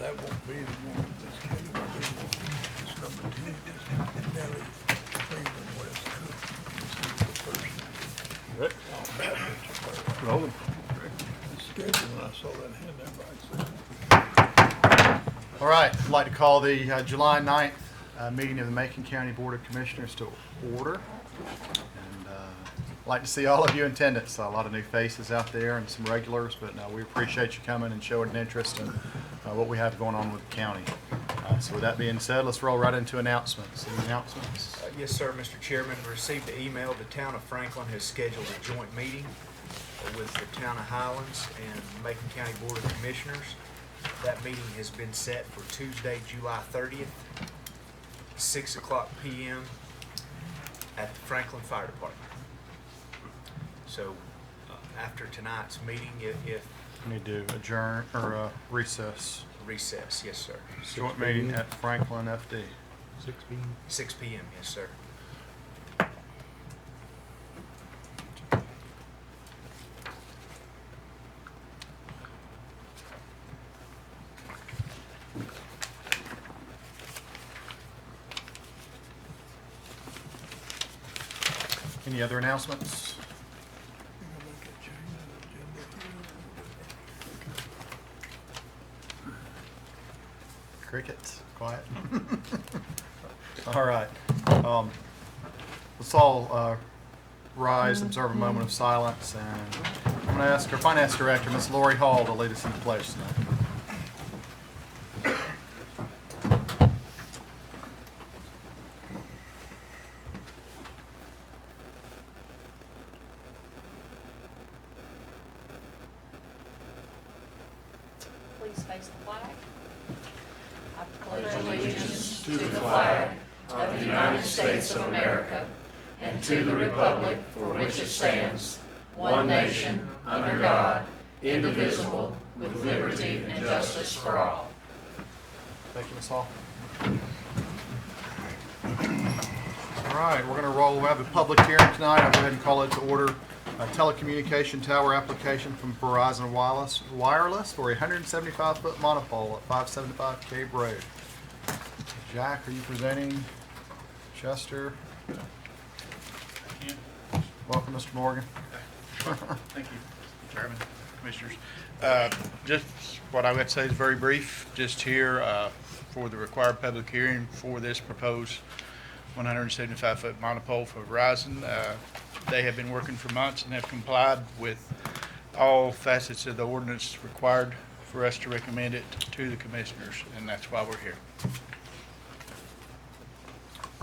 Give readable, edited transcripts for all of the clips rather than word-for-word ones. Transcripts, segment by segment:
that won't be the one that's scheduled. It's number 10, it's Nelly, Cleveland, West Cook. This is the first name. Rolling. The schedule, when I saw that hand, everybody said, All right, I'd like to call the July 9th meeting of the Macon County Board of Commissioners to order. And I'd like to see all of you in attendance. A lot of new faces out there and some regulars, but we appreciate you coming and showing an interest in what we have going on with the county. So with that being said, let's roll right into announcements. Any announcements? Yes, sir, Mr. Chairman. Received the email. The town of Franklin has scheduled a joint meeting with the town of Highlands and Macon County Board of Commissioners. That meeting has been set for Tuesday, July 30th, 6 o'clock p.m. at the Franklin Fire Department. So after tonight's meeting, if We need to adjourn or recess. recess, yes, sir. Joint meeting at Franklin FD. 6 p.m., yes, sir. Any other announcements? Crickets, quiet. All right. Let's all rise, observe a moment of silence, and I'm going to ask our Finance Director, Ms. Lori Hall, to lead us into pledge tonight. Please face the flag. I pledge allegiance to the flag of the United States of America and to the republic for which it stands, one nation, under God, indivisible, with liberty and justice for all. Thank you, Ms. Hall. All right, we're going to roll. We have a public hearing tonight. I'll go ahead and call it to order. A telecommunication tower application from Verizon Wireless for a 175-foot monopole at 575 Cave Road. Jack, are you presenting? Chester? Welcome, Mr. Morgan. Thank you, Mr. Chairman, Commissioners. Just what I would say is very brief, just here for the required public hearing for this proposed 175-foot monopole for Verizon. They have been working for months and have complied with all facets of the ordinance required for us to recommend it to the commissioners, and that's why we're here.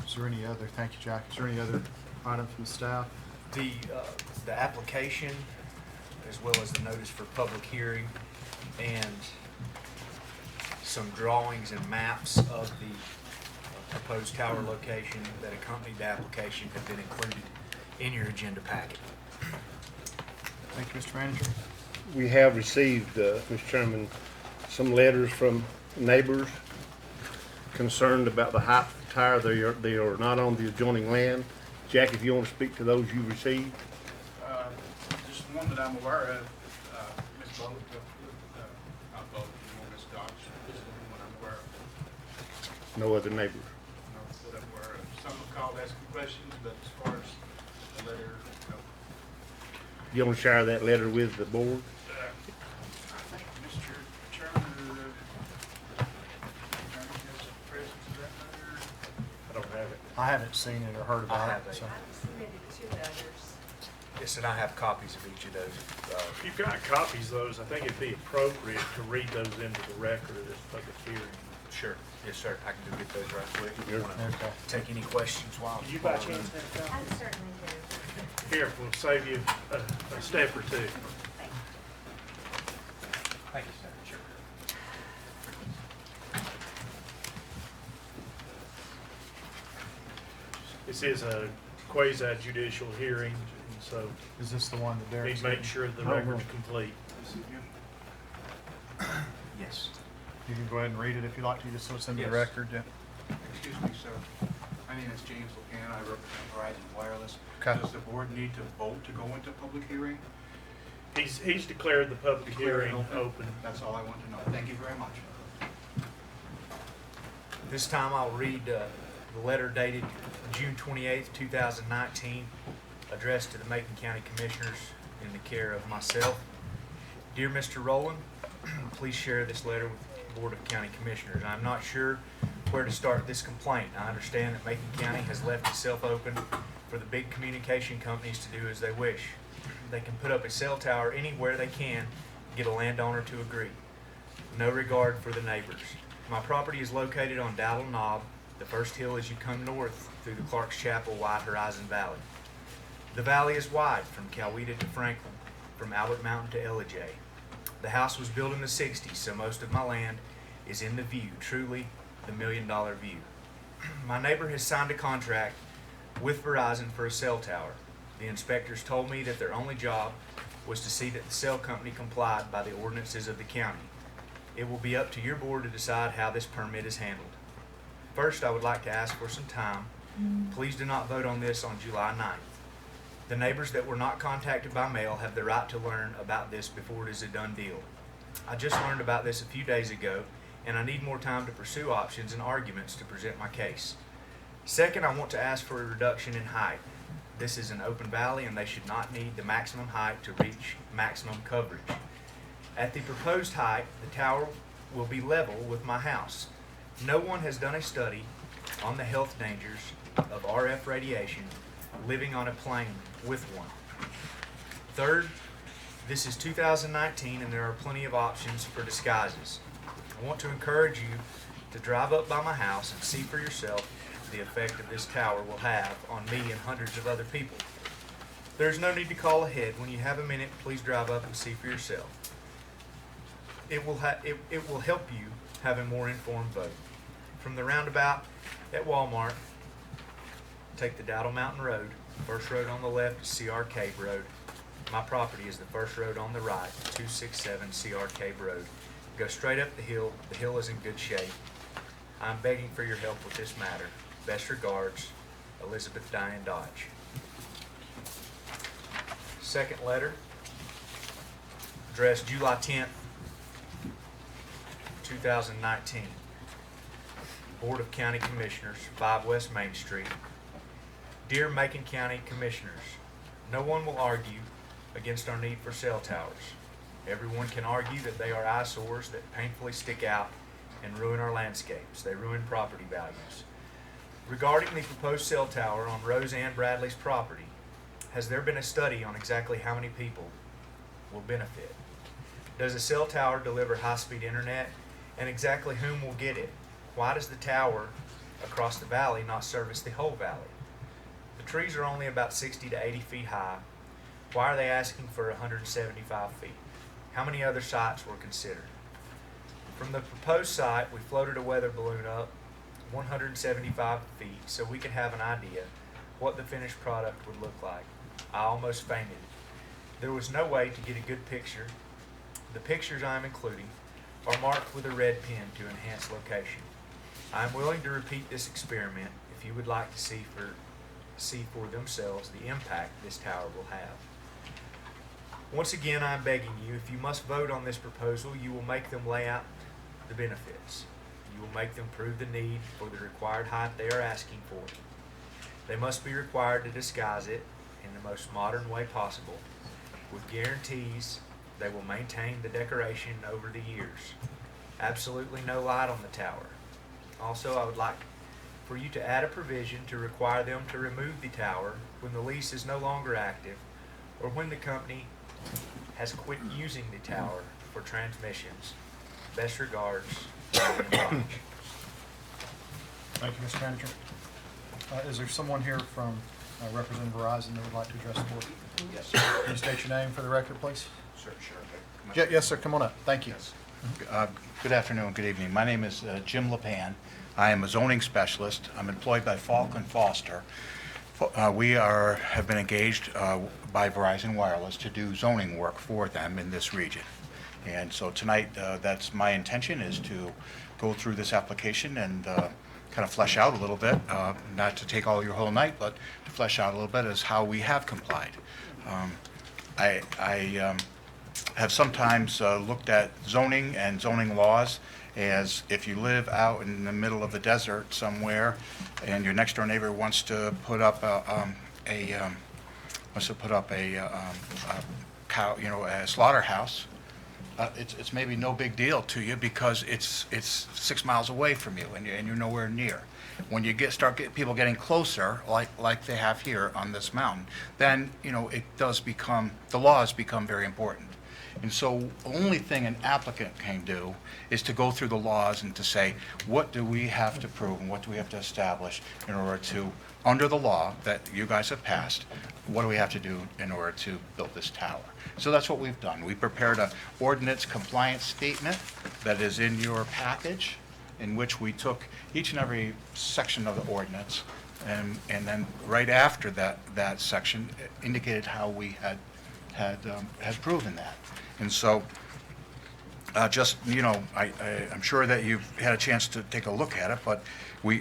Is there any other, thank you, Jack. Is there any other item from the staff? The application, as well as the notice for public hearing, and some drawings and maps of the proposed tower location that accompanied the application have been included in your agenda packet. Thank you, Mr. Manager. We have received, Mr. Chairman, some letters from neighbors concerned about the height of the tower. They are not on the adjoining land. Jack, if you want to speak to those you received. Just one that I'm aware of, Ms. Bolt, not Bolt, Ms. Dodge, this is the one I'm aware of. No other neighbors. No, that I'm aware of. Some have called asking questions, but as far as the letter, no. You want to share that letter with the board? I think Mr. Chairman, Attorney has a presence of that letter. I don't have it. I haven't seen it or heard I about have it. it. So. Yes, and I have copies of each of those. If you've got copies of those, I think it'd be appropriate to read those into the record of this public hearing. Sure. Yes, sir. I can go get those right quick. If you want Okay. to take any questions while Do you by chance have I copies? certainly do. Here, we'll save you a step or two. Thank you, sir. Sure. This is a quasi judicial hearing, and so Is this the one that we Derek's need to make sure the record's complete. Yes. You can go ahead and read it if you like to, just so it's in the Yes. record. Yeah. Excuse me, sir. My name is James Locan. I represent Verizon Wireless. Okay. Does the board need to vote to go into public hearing? He's declared the public Declare it hearing open. That's all I want to know. Thank you very much. This time I'll read the letter dated June 28th, 2019, addressed to the Macon County Commissioners in the care of myself. Dear Mr. Rowland, please share this letter with the Board of County Commissioners. I'm not sure where to start this complaint. I understand that Macon County has left itself open for the big communication companies to do as they wish. They can put up a cell tower anywhere they can, get a landowner to agree. No regard for the neighbors. My property is located on Dowdle Knob, the first hill as you come north through the Clark's Chapel Wide Horizon Valley. The valley is wide from Coweta to Franklin, from Albert Mountain to Ellijay. The house was built in the 60s, so most of my land is in the view, truly the $1 million view. My neighbor has signed a contract with Verizon for a cell tower. The inspectors told me that their only job was to see that the cell company complied by the ordinances of the county. It will be up to your board to decide how this permit is handled. First, I would like to ask for some time. Please do not vote on this on July 9th. The neighbors that were not contacted by mail have the right to learn about this before it is a done deal. I just learned about this a few days ago, and I need more time to pursue options and arguments to present my case. Second, I want to ask for a reduction in height. This is an open valley, and they should not need the maximum height to reach maximum coverage. At the proposed height, the tower will be level with my house. No one has done a study on the health dangers of RF radiation living on a plane with one. Third, this is 2019 and there are plenty of options for disguises. I want to encourage you to drive up by my house and see for yourself the effect that this tower will have on me and hundreds of other people. There's no need to call ahead. When you have a minute, please drive up and see for yourself. It will help you have a more informed vote. From the roundabout at Walmart, take the Dowdle Mountain Road. First road on the left is CR Cave Road. My property is the first road on the right, 267 CR Cave Road. Go straight up the hill. The hill is in good shape. I'm begging for your help with this matter. Best regards, Elizabeth Diane Dodge. Second letter, addressed July 10th, 2019. Board of County Commissioners, 5 West Main Street. Dear Macon County Commissioners, no one will argue against our need for cell towers. Everyone can argue that they are eyesores that painfully stick out and ruin our landscapes. They ruin property values. Regarding the proposed cell tower on Roseanne Bradley's property, has there been a study on exactly how many people will benefit? Does a cell tower deliver high-speed internet, and exactly whom will get it? Why does the tower across the valley not service the whole valley? The trees are only about 60 to 80 feet high. Why are they asking for 175 feet? How many other sites were considered? From the proposed site, we floated a weather balloon up 175 feet so we could have an idea what the finished product would look like. I almost fainted. There was no way to get a good picture. The pictures I am including are marked with a red pen to enhance location. I am willing to repeat this experiment if you would like to see for themselves the impact this tower will have. Once again, I am begging you, if you must vote on this proposal, you will make them lay out the benefits. You will make them prove the need for the required height they are asking for. They must be required to disguise it in the most modern way possible, with guarantees they will maintain the decoration over the years. Absolutely no light on the tower. Also, I would like for you to add a provision to require them to remove the tower when the lease is no longer active or when the company has quit using the tower for transmissions. Best regards, Diane Dodge. Thank you, Mr. Manager. Is there someone here from representing Verizon that would like to address the board? Yes. Can you state your name for the record, please? Sure. Yes, sir. Come on up. Thank you. Good afternoon, good evening. My name is Jim LePan. I am a zoning specialist. I'm employed by Falk and Foster. We have been engaged by Verizon Wireless to do zoning work for them in this region. And so tonight, that's my intention, is to go through this application and kind of flesh out a little bit, not to take all your whole night, but to flesh out a little bit as how we have complied. I have sometimes looked at zoning and zoning laws as if you live out in the middle of the desert somewhere and your next door neighbor wants to put up a cow, a slaughterhouse, it's maybe no big deal to you because it's 6 miles away from you and you're nowhere near. When you start people getting closer, like they have here on this mountain, then the laws become very important. And so the only thing an applicant can do is to go through the laws and to say, what do we have to prove and what do we have to establish in order to, under the law that you guys have passed, what do we have to do in order to build this tower? So that's what we've done. We prepared an ordinance compliance statement that is in your package, in which we took each and every section of the ordinance and then right after that section indicated how we had proven that. And so, I'm sure that you've had a chance to take a look at it, but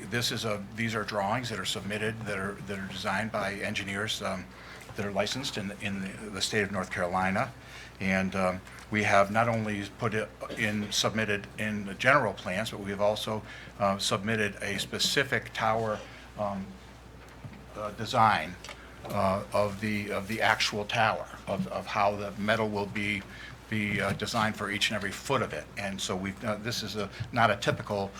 these are drawings that are submitted that are designed by engineers that are licensed in the state of North Carolina, and we have not only submitted in the general plans, but we have also submitted a specific tower design of the actual tower, of how the metal will be designed for each and every foot of it. And so this is not a typical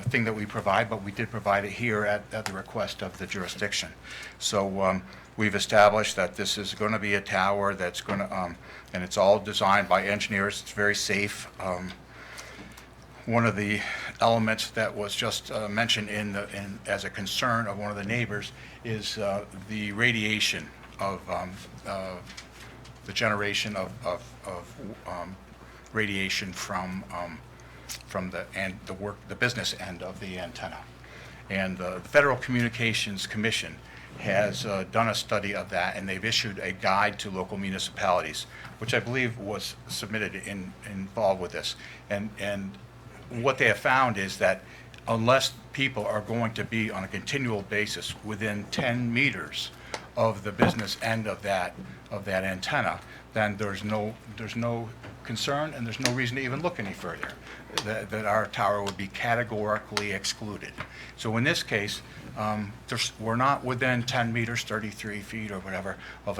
thing that we provide, but we did provide it here at the request of the jurisdiction. So we've established that this is going to be a tower that's going to, and it's all designed by engineers. It's very safe. One of the elements that was just mentioned as a concern of one of the neighbors is the radiation of the generation of radiation from the business end of the antenna. And the Federal Communications Commission has done a study of that, and they've issued a guide to local municipalities, which I believe was submitted involved with this. And what they have found is that unless people are going to be on a continual basis within 10 meters of the business end of that antenna, then there's no concern and there's no reason to even look any further, that our tower would be categorically excluded. So in this case, we're not within 10 meters, 33 feet or whatever, of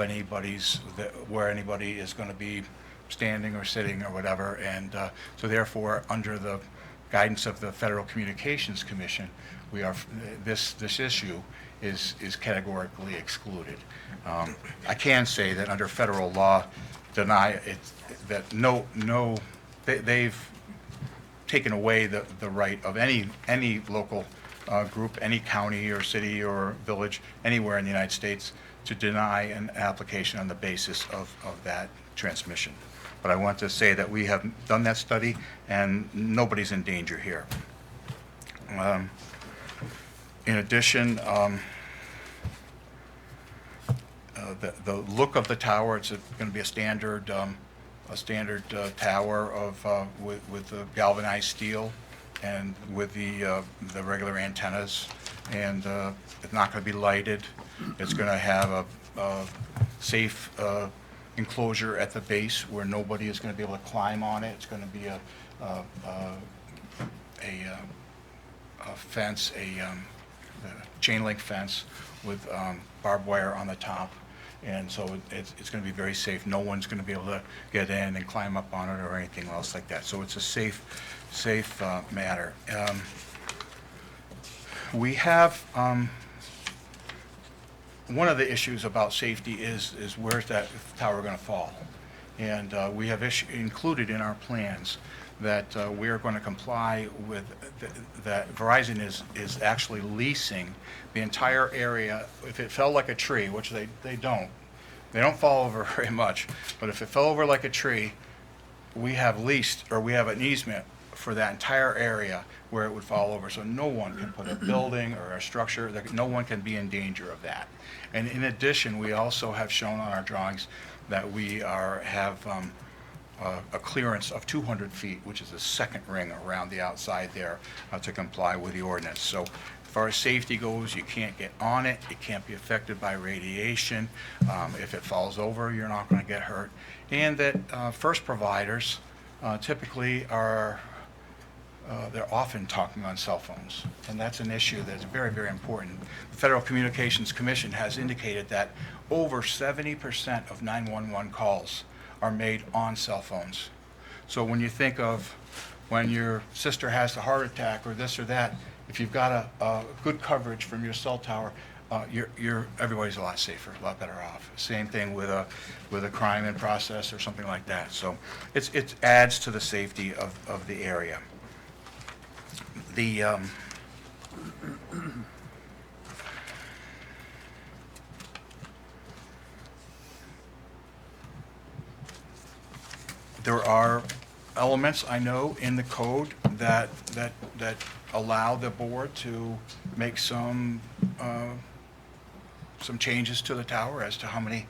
where anybody is going to be standing or sitting or whatever, and so therefore, under the guidance of the Federal Communications Commission, this issue is categorically excluded. I can say that under federal law, they've taken away the right of any local group, any county or city or village anywhere in the United States to deny an application on the basis of that transmission. But I want to say that we have done that study and nobody's in danger here. In addition, the look of the tower, it's going to be a standard tower with the galvanized steel and with the regular antennas, and it's not going to be lighted. It's going to have a safe enclosure at the base where nobody is going to be able to climb on it. It's going to be a fence, a chain link fence with barbed wire on the top, and so it's going to be very safe. No one's going to be able to get in and climb up on it or anything else like that. So it's a safe matter. We have one of the issues about safety is where's that tower going to fall, and we have included in our plans that we are going to comply with that Verizon is actually leasing the entire area. If it fell like a tree, which they don't fall over very much, but if it fell over like a tree, we have leased, or we have an easement for that entire area where it would fall over, so no one can put a building or a structure, no one can be in danger of that. And in addition, we also have shown on our drawings that we have a clearance of 200 feet, which is a second ring around the outside there to comply with the ordinance. So far as safety goes, you can't get on it, it can't be affected by radiation. If it falls over, you're not going to get hurt. And that first providers typically are they're often talking on cell phones, and that's an issue that's very, very important. The Federal Communications Commission has indicated that over 70% of 911 calls are made on cell phones. So when you think of when your sister has a heart attack or this or that, if you've got a good coverage from your cell tower, everybody's a lot safer, a lot better off. Same thing with a crime in process or something like that. So it adds to the safety of the area. There are elements, I know, in the code that allow the board to make some changes to the tower as to how many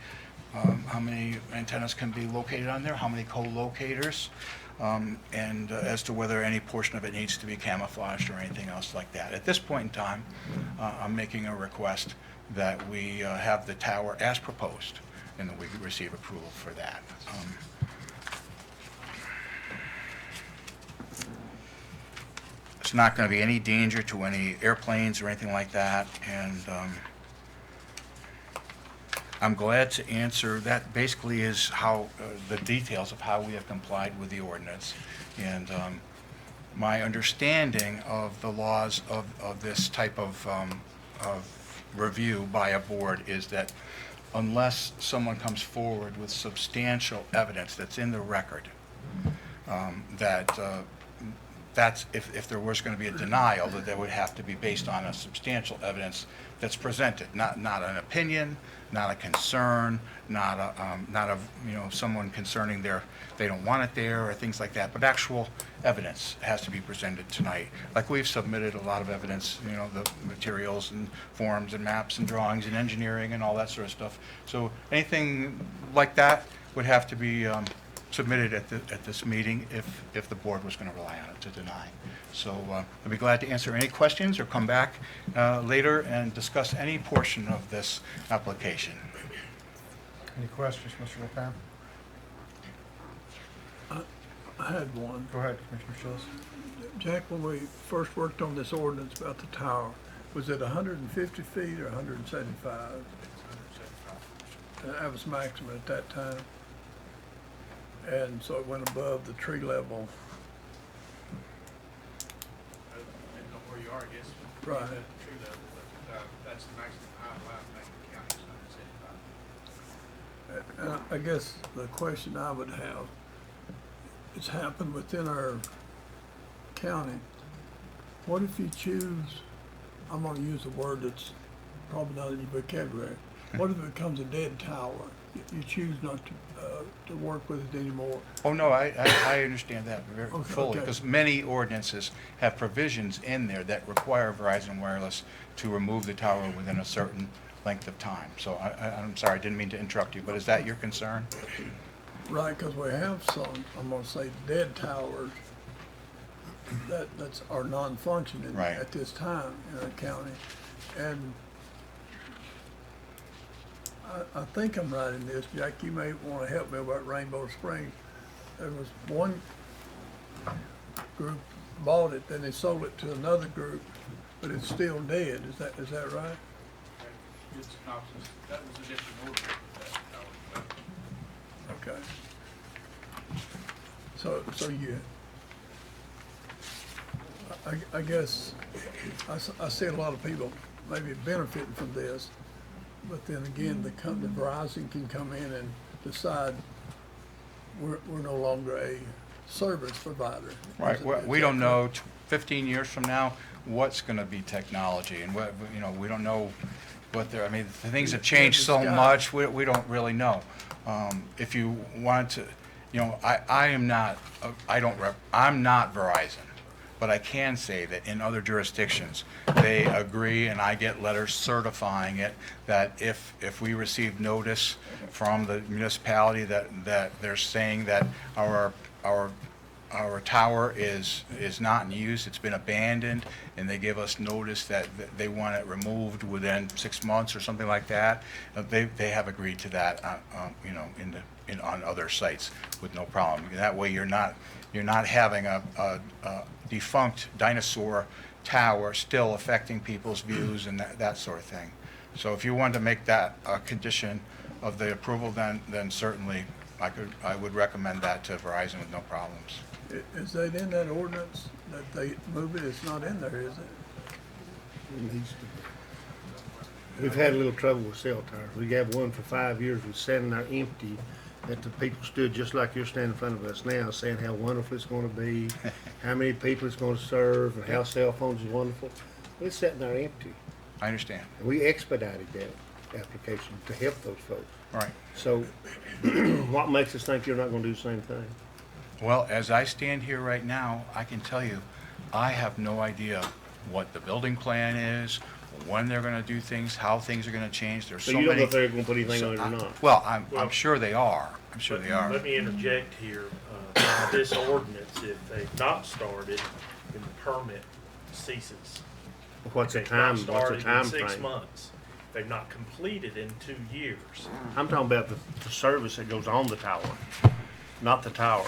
antennas can be located on there, how many co-locators, and as to whether any portion of it needs to be camouflaged or anything else like that. At this point in time, I'm making a request that we have the tower as proposed and that we receive approval for that. It's not going to be any danger to any airplanes or anything like that, and I'm glad to answer. That basically is how the details of how we have complied with the ordinance. And my understanding of the laws of this type of review by a board is that unless someone comes forward with substantial evidence that's in the record, that's if there was going to be a denial, that there would have to be based on a substantial evidence that's presented, not an opinion, not a concern, not a someone concerning they don't want it there or things like that, but actual evidence has to be presented tonight. Like we've submitted a lot of evidence, the materials and forms and maps and drawings and engineering and all that sort of stuff. So anything like that would have to be submitted at this meeting if the board was going to rely on it to deny. So I'd be glad to answer any questions or come back later and discuss any portion of this application. Any questions, Mr. LePan? I had one. Go ahead, Commissioner Schultz. Jack, when we first worked on this ordinance about the tower, was it 150 feet or 175? That was maximum at that time. And so it went above the tree level. Depends on where you are, I guess. Right. At the tree level, but that's the maximum height allowed in Macon County, is 175. And I guess the question I would have, it's happened within our county. What if you choose, I'm gonna use a word that's probably not in your vocabulary. What if it becomes a dead tower? You choose not to work with it anymore. Oh, no, I understand that very fully, okay. because many ordinances have provisions in there that require Verizon Wireless to remove the tower within a certain length of time. So I'm sorry, I didn't mean to interrupt you, but is that your concern? Right, because we have some, I'm gonna say, dead towers that's are non-functioning Right. at this time in our county. And I think I'm right in this, Jack, you may want to help me about Rainbow Springs. There was one group bought it, then they sold it to another group, but it's still dead, is that right? It's not, that was a different order. Okay. So you, I guess, I see a lot of people maybe benefiting from this, but then again, the company Verizon can come in and decide we're no longer a service provider. Right, Is we that don't know, correct? 15 years from now, what's going to be technology, and what, we don't know what they're, the things have changed so much, we don't really know. If you want to, I'm not Verizon, but I can say that in other jurisdictions, they agree, and I get letters certifying it, that if we receive notice from the municipality that they're saying that our our tower is not in use, it's been abandoned, and they give us notice that they want it removed within 6 months or something like that, they have agreed to that, you know, on other sites with no problem. That way you're not having a defunct dinosaur tower still affecting people's views and that sort of thing. So if you wanted to make that a condition of the approval, then certainly I would recommend that to Verizon with no problems. Is that in that ordinance that they move it? It's not in there, is it? We've had a little trouble with cell towers. We had one for 5 years, we sat in there empty, that the people stood just like you're standing in front of us now, saying how wonderful it's gonna be, how many people it's gonna serve, and how cell phones is wonderful. We're sitting there empty, I understand. and we expedited that application to help those folks. Right. So, what makes us think you're not gonna do the same thing? Well, as I stand here right now, I can tell you, I have no idea what the building plan is, when they're gonna do things, how things are gonna change. There's So so you don't know many. if they're gonna put anything on it or not? Well, I'm Well- sure they are. I'm sure they are. Let me interject here. This ordinance, if they've not started, then the permit ceases. What's the They've time, not what's the started time in 6 frame? months. They've not completed in 2 years. I'm talking about the service that goes on the tower, not the tower.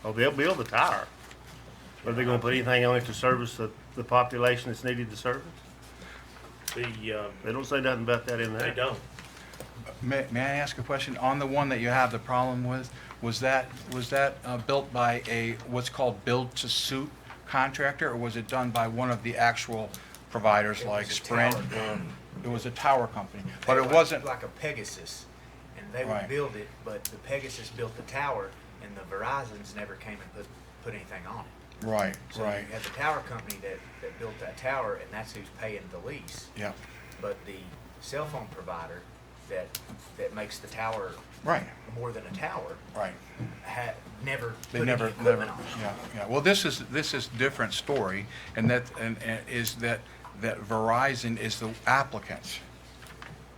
Oh, they'll build the tower. Are they gonna put anything on it to service the population that's needed to service? They don't say nothing about that in there. They don't. May I ask a question? On the one that you have the problem with, was that built by what's called build-to-suit contractor, or was it done by one of the actual providers It like was a Sprint? tower company. It was a tower company, but it Like- wasn't, like a Pegasus, and they Right. would build it, but the Pegasus built the tower, and the Verizons never came and put anything on it. right, So right, you had the tower company that built that tower, and that's who's paying the lease. yeah, But the cell phone provider that makes the tower right, more than a tower right. had never They put never, any equipment never, on it. yeah. Well, this is different story, and is that Verizon is the applicant.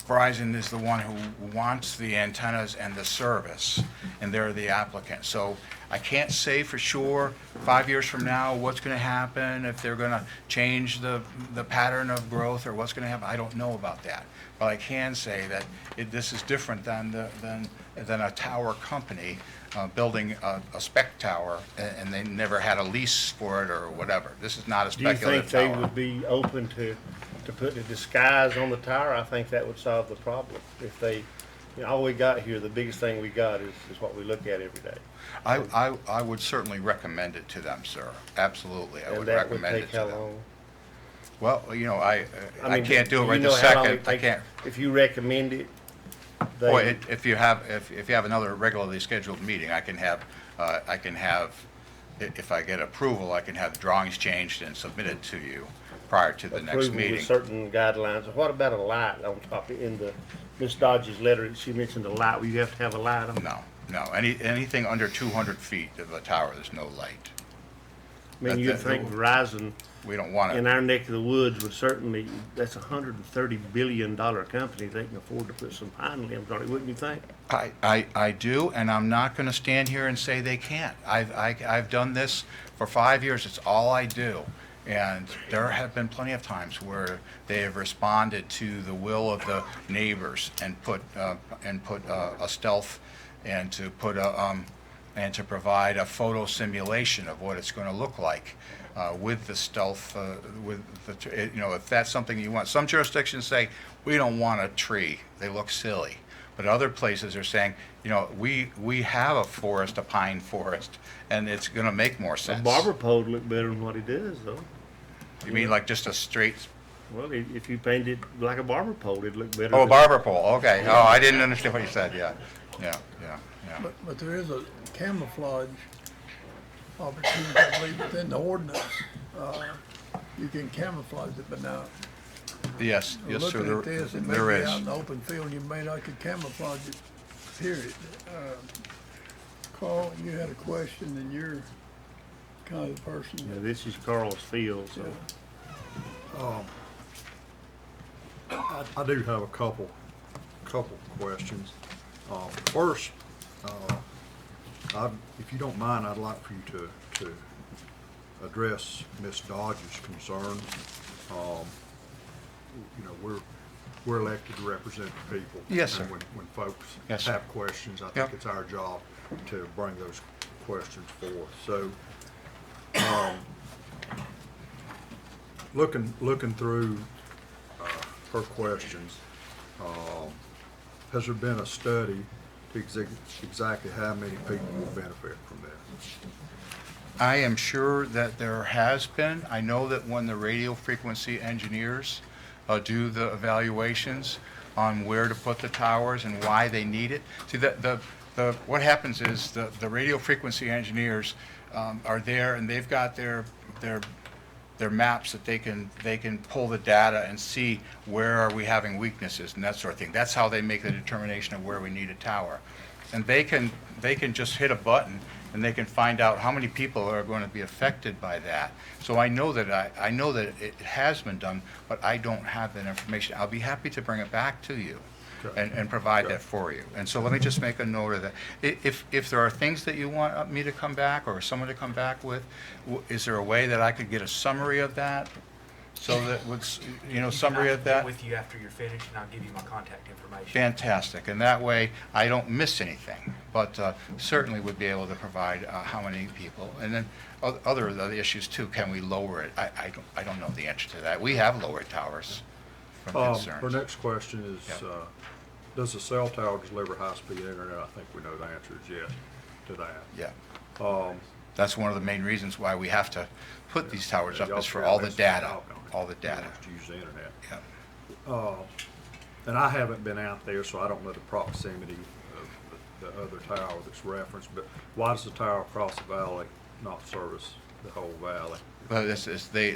Verizon is the one who wants the antennas and the service, and they're the applicant. So I can't say for sure, 5 years from now, what's gonna happen, if they're gonna change the pattern of growth, or what's gonna happen, I don't know about that. But I can say that this is different than a tower company building a spec tower, and they never had a lease for it or whatever. This is not a Do you think speculative they tower. would be open to putting a disguise on the tower? I think that would solve the problem. If they, you know, all we got here, the biggest thing we got is what we look at every day. I would certainly recommend it to them, sir. Absolutely, I And would that would recommend take it to how them. long? Well, you know, I mean, can't do it right you know this how long second. it I takes- can't. If you recommend it, Boy, they, if you have another regularly scheduled meeting, I can have, if I get approval, I can have the drawings changed and submitted to you prior to the next approval meeting. with certain guidelines. What about a light on top of, in the, Ms. Dodge's letter, she mentioned a light. Will you have to have a light on? No, anything under 200 feet of a tower, there's no light. I mean, you'd think Verizon We don't want in it. our neck of the woods would certainly, that's a $130 billion company. They can afford to put some pine limbs on it, wouldn't you think? I do, and I'm not gonna stand here and say they can't. I've done this for 5 years, it's all I do. And there have been plenty of times where they have responded to the will of the neighbors and put a stealth and to provide a photo simulation of what it's gonna look like with the stealth, you know, if that's something you want. Some jurisdictions say, we don't want a tree, they look silly. But other places are saying, you know, we have a forest, a pine forest, and it's gonna make more A sense. barber pole would look better than what it is, though. You mean like just a straight, Well, if you painted like a barber pole, it'd look better. oh, a than- barber pole, okay. Oh, I didn't understand what you said, yeah. But there is a camouflage opportunity, I believe, within the ordinance. You can camouflage it, but now, Yes, yes, sir, looking at this, it may there be is. out in the open field, you may not could camouflage it, period. Carl, you had a question, and you're kind of the person Yeah, that, this is Carl's field, so. I do have a couple questions. First, If you don't mind, I'd like for you to address Ms. Dodge's concern. You know, we're elected to represent the people. Yes, sir. And when folks Yes, sir. have questions, I Yep. think it's our job to bring those questions forth. So, looking through her questions, has there been a study to exactly how many people will benefit from this? I am sure that there has been. I know that when the radio frequency engineers do the evaluations on where to put the towers and why they need it. See, what happens is the radio frequency engineers are there, and they've got their maps that they can pull the data and see where are we having weaknesses and that sort of thing. That's how they make the determination of where we need a tower. And they can just hit a button and they can find out how many people are going to be affected by that. So I know that it has been done, but I don't have that information. I'll be happy to bring it back to you Okay. and provide Okay. that for you. And so let me just make a note of that. If there are things that you want me to come back or someone to come back with, is there a way that I could get a summary of that? So that was, summary of Get that? with you after you're finished, and I'll give you my contact information. Fantastic, and that way I don't miss anything, but certainly would be able to provide how many people. And then other issues too, can we lower it? I don't know the answer to that. We have lowered towers from Her concerns. next question is, Yep. does the cell tower deliver high-speed internet? I think we know the answer is yes to that. Yeah, that's one of the main reasons why we have to put these towers up Y'all is for share all the less data, out on it. all the data. Wants to use the internet. Yeah. And I haven't been out there, so I don't know the proximity of the other tower that's referenced, but why does the tower across the valley not service the whole valley? But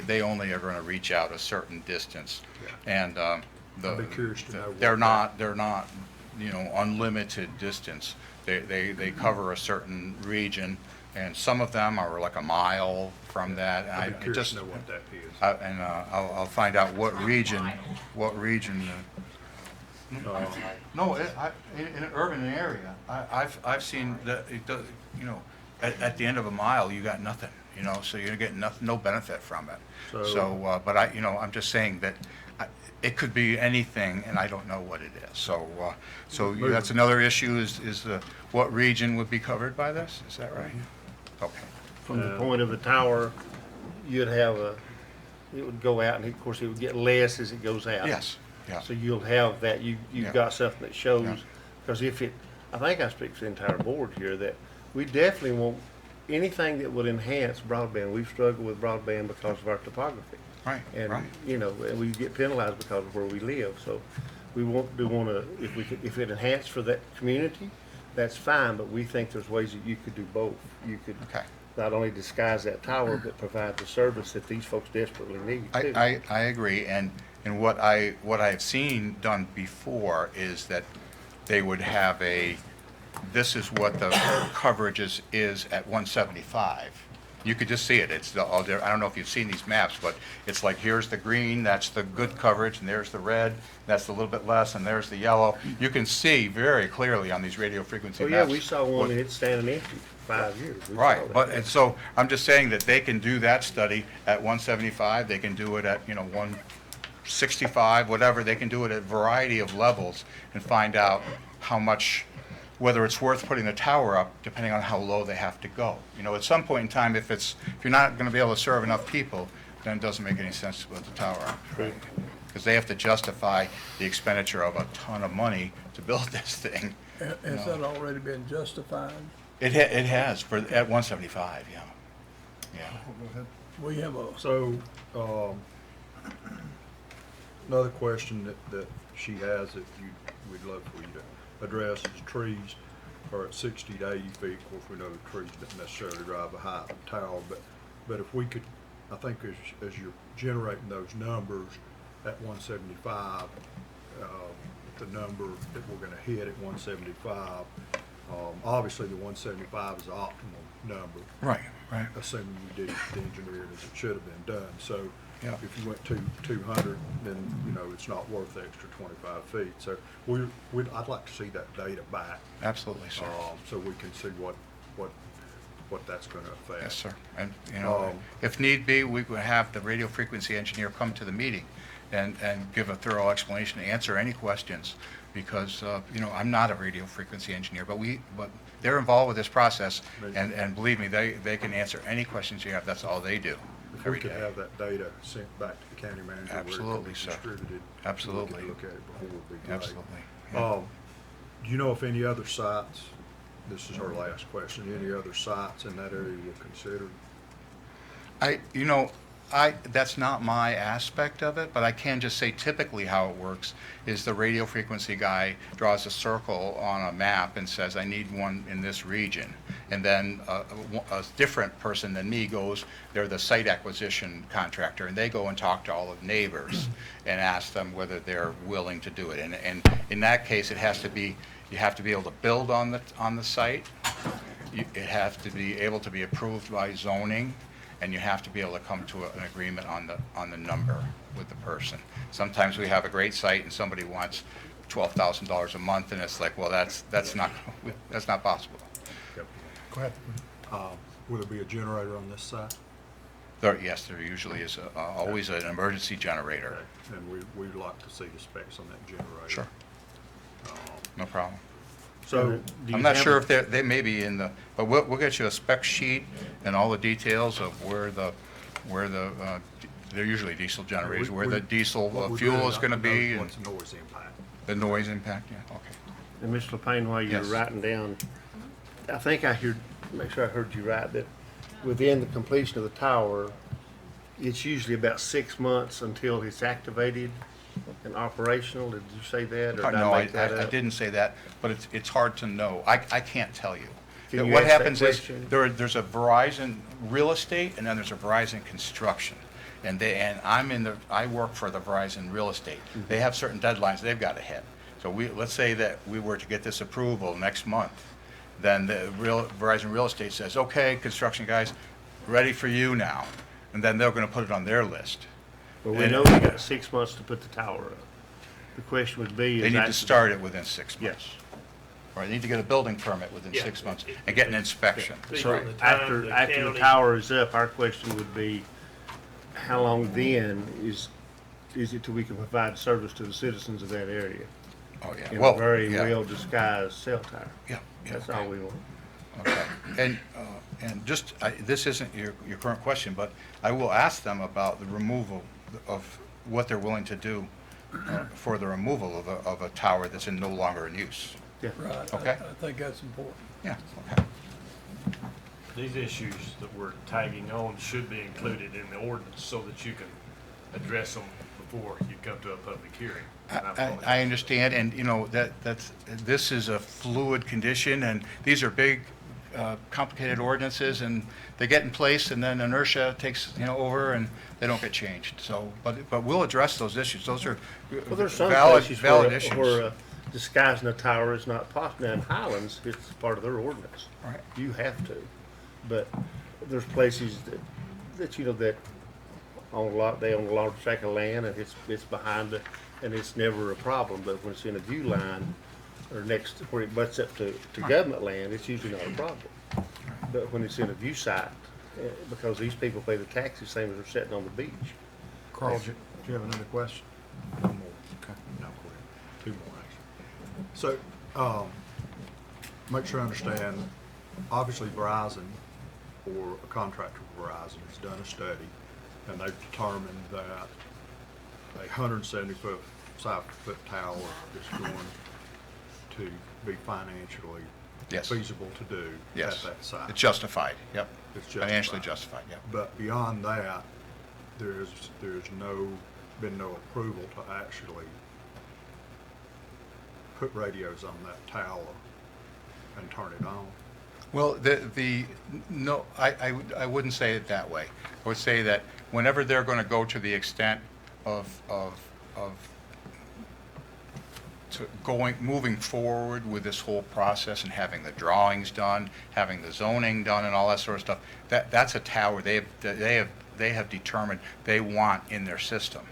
they only are going to reach out a certain distance, and I'd be curious to know what they're that- not unlimited distance. They cover a certain region, and some of them are like a mile from that. And I'd be I curious just to know what that is. I'll find out what region. No, in an urban area, I've seen that it does, at the end of a mile, you got nothing, so you're getting no benefit from it. So, but I'm just saying that it could be anything, and I don't know what it is. So that's another issue is what region would be covered by this? Is that right? Okay. From the point of the tower, you'd have it would go out, and of course, it would get less as it goes out. Yes, yeah. So you'll have that, you've Yeah. got something that shows, Yeah. because I think I speak for the entire board here, that we definitely want anything that would enhance broadband. We've struggled with broadband because of our topography. Right, And, right. and we get penalized because of where we live, so we want to, if it enhanced for that community, that's fine, but we think there's ways that you could do both. You could Okay. not only disguise that tower, but provide the service that these folks desperately need too. I agree, and what I've seen done before is that they would have this is what the coverage is at 175. You could just see it. I don't know if you've seen these maps, but it's like, here's the green, that's the good coverage, and there's the red, that's a little bit less, and there's the yellow. You can see very clearly on these radio frequency Oh, yeah, maps. we saw one and it's standing empty for 5 years. We saw Right, that. and so I'm just saying that they can do that study at 175, they can do it at, 165, whatever, they can do it at a variety of levels and find out how much, whether it's worth putting the tower up, depending on how low they have to go. At some point in time, if you're not gonna be able to serve enough people, then it doesn't make any sense to put the tower up. Because they have to justify the expenditure of a ton of money to build this thing. Has that already been justified? It has, at 175, yeah. Yeah. We have So, another question that she has that we'd love for you to address is trees are at 60 to 80 feet. Of course, we know the trees don't necessarily drive the height of the tower, but if we could, I think as you're generating those numbers at 175, the number that we're gonna hit at 175, obviously the 175 is the optimal number, Right. assuming you did the engineering as it should have been done. So Yeah. if you went to 200, then, it's not worth the extra 25 feet. So I'd like to see that data back, Absolutely, sir. so we can see what what that's gonna affect. Yes, sir. And, you know, if need be, we would have the radio frequency engineer come to the meeting and give a thorough explanation, answer any questions, because, you know, I'm not a radio frequency engineer, but they're involved with this process, and believe me, they can answer any questions you have. That's all they do If we every could day. have that data sent back to the county manager where it can Absolutely, be sir. distributed. Absolutely. We can look at it before it'd be great. Absolutely. Yeah. Do you know if any other sites, this is our last question, any other sites in that area were considered? You know, that's not my aspect of it, but I can just say typically how it works is the radio frequency guy draws a circle on a map and says, I need one in this region. And then a different person than me goes, they're the site acquisition contractor, and they go and talk to all the neighbors and ask them whether they're willing to do it. And in that case, it has to be, you have to be able to build on the site. It has to be able to be approved by zoning, and you have to be able to come to an agreement on the number with the person. Sometimes we have a great site and somebody wants $12,000 a month, and it's like, well, that's not possible. Yep. Go ahead. Will there be a generator on this site? Yes, there usually is always an emergency generator. Okay. And we'd like to see the specs on that generator. Sure. No problem. So, do you I'm not have sure a- if they may be in the, but we'll get you a spec sheet and all the details of where they're usually diesel generators, where the diesel What we'd fuel really is like gonna to know be, is and what's the noise impact? the noise impact, yeah, okay. And Mr. LePayne, while you're Yes. writing down, I think I heard, make sure I heard you right, that within the completion of the tower, it's usually about 6 months until it's activated and operational. Did you say that, or did No, I make that I up? didn't say that, but it's hard to know. I can't tell you. Can you What ask that happens is, question? there's a Verizon real estate, and then there's a Verizon construction. And I work for the Verizon real estate. Mm-hmm. They have certain deadlines they've got to hit. So let's say that we were to get this approval next month, then the Verizon real estate says, okay, construction guys, ready for you now. And then they're gonna put it on their list. Well, we and- know we got 6 months to put the tower up. The question would be, They is need that- to start it within 6 Yes. months. Or they need to get a building permit within Yeah. 6 months and get an inspection. Be So from the time after the the county- tower is up, our question would be, how long then is it till we can provide service to the citizens of that area? Oh, yeah. In a Well, very yeah. well disguised cell tower. Yeah, yeah, That's okay. all we want. Okay. And just, this isn't your current question, but I will ask them about the removal of what they're willing to do for the removal of a tower that's no longer in use. Yeah. Right. Okay. I think that's important. Yeah, okay. These issues that we're tagging on should be included in the ordinance so that you can address them before you come to a public hearing. And I apologize. I understand, and, you know, this is a fluid condition, and these are big, complicated ordinances, and they get in place, and then inertia takes, over, and they don't get changed. So, but we'll address those issues. Those are Well, there's some valid places valid issues. where disguising a tower is not possible. Now, in Highlands, it's part of their ordinance. Right. You have to. But there's places that that they own a large tract of land, and it's behind it, and it's never a problem. But when it's in a view line, or next, where it butts up to government land, it's usually not a problem. But when it's in a view site, because these people pay the taxes same as they're sitting on the beach. Carl, do you have another question? One more. Okay. No, go ahead. Two more, actually. So, make sure I understand, obviously Verizon, or a contractor for Verizon, has done a study, and they've determined that a 170-foot tower is going to be financially Yes. feasible to do at Yes. that site. It's justified, yep. It's Financially justified, yep. But beyond that, there's been no approval to actually put radios on that tower and turn it on. Well, no, I wouldn't say it that way. I would say that whenever they're going to go to the extent of moving forward with this whole process and having the drawings done, having the zoning done and all that sort of stuff, that's a tower they have determined they want in their system.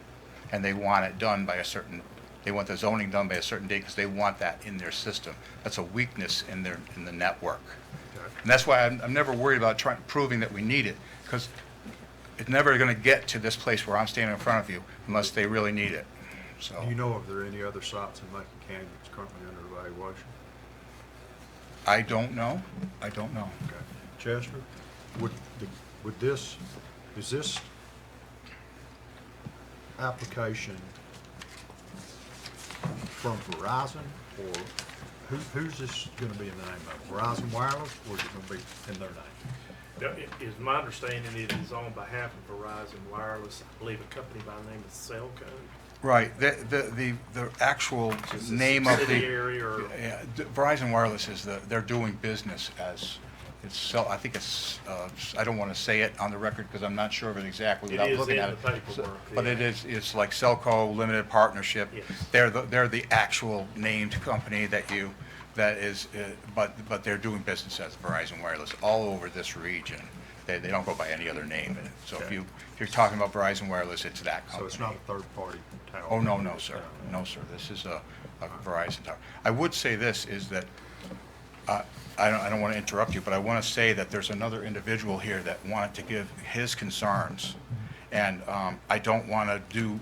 And they want it done by they want the zoning done by a certain date because they want that in their system. That's a weakness in the network. Okay. And that's why I'm never worried about proving that we need it, because it's never going to get to this place where I'm standing in front of you unless they really need it. So Do you know if there are any other sites in Macon County that's currently under evaluation? I don't know. I don't know. Okay. Chester, would this, is this application from Verizon, or who's this gonna be in the name of? Verizon Wireless, or is it gonna be in their name? Yeah, it is my understanding it is on behalf of Verizon Wireless, I believe a company by the name of Cellco. Right. The actual It's a name of the subsidiary or- Verizon Wireless is they're doing business as I think it's I don't want to say it on the record because I'm not sure of it exactly It without is looking in at the it. paperwork, But yeah. it's like Cellco Limited Partnership. Yes. They're the actual named company but they're doing business as Verizon Wireless all over this region. They don't go by any other name. So Okay. if you're talking about Verizon Wireless, it's that company. So it's not a third-party tower? Oh, no, sir. No, sir. This is a Verizon tower. I would say this, is that, I don't want to interrupt you, but I want to say that there's another individual here that wanted to give his concerns. And I don't want to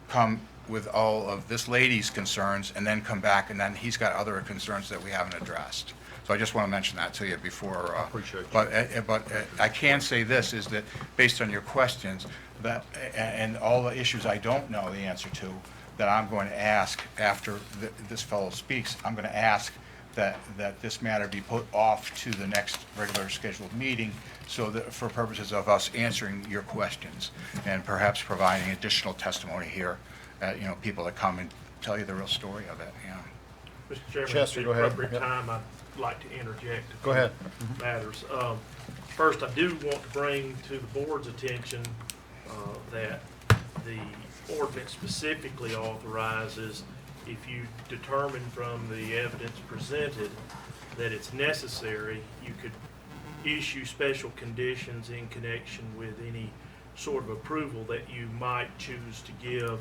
come with all of this lady's concerns and then come back and then he's got other concerns that we haven't addressed. So I just want to mention that to you before. I appreciate you. But I can say this, is that based on your questions, that, and all the issues I don't know the answer to, that I'm going to ask after this fellow speaks, I'm going to ask that this matter be put off to the next regular scheduled meeting, so that for purposes of us answering your questions and perhaps providing additional testimony here, people that come and tell you the real story of it, Mr. Chairman, Chester, at go the ahead. appropriate Yep. time, I'd like to interject. a Go few ahead. Matters. First, I do want to bring to the board's attention that the ordinance specifically authorizes, if you determine from the evidence presented that it's necessary, you could issue special conditions in connection with any sort of approval that you might choose to give,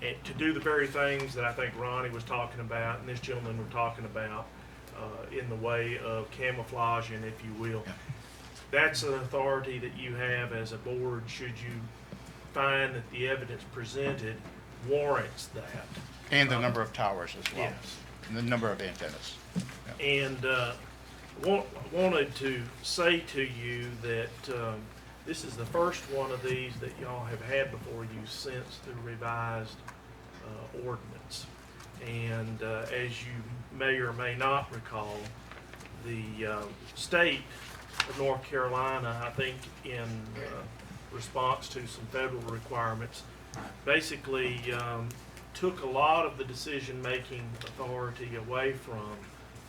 and to do the very things that I think Ronnie was talking about and this gentleman were talking about, in the way of camouflaging, if you will. Yeah. That's an authority that you have as a board should you find that the evidence presented warrants that. And the number of towers as well. Yes. And the number of antennas. Yeah. And wanted to say to you that this is the first one of these that y'all have had before you since the revised ordinance. And as you may or may not recall, the state of North Carolina, I think in response to some federal requirements, basically took a lot of the decision-making authority away from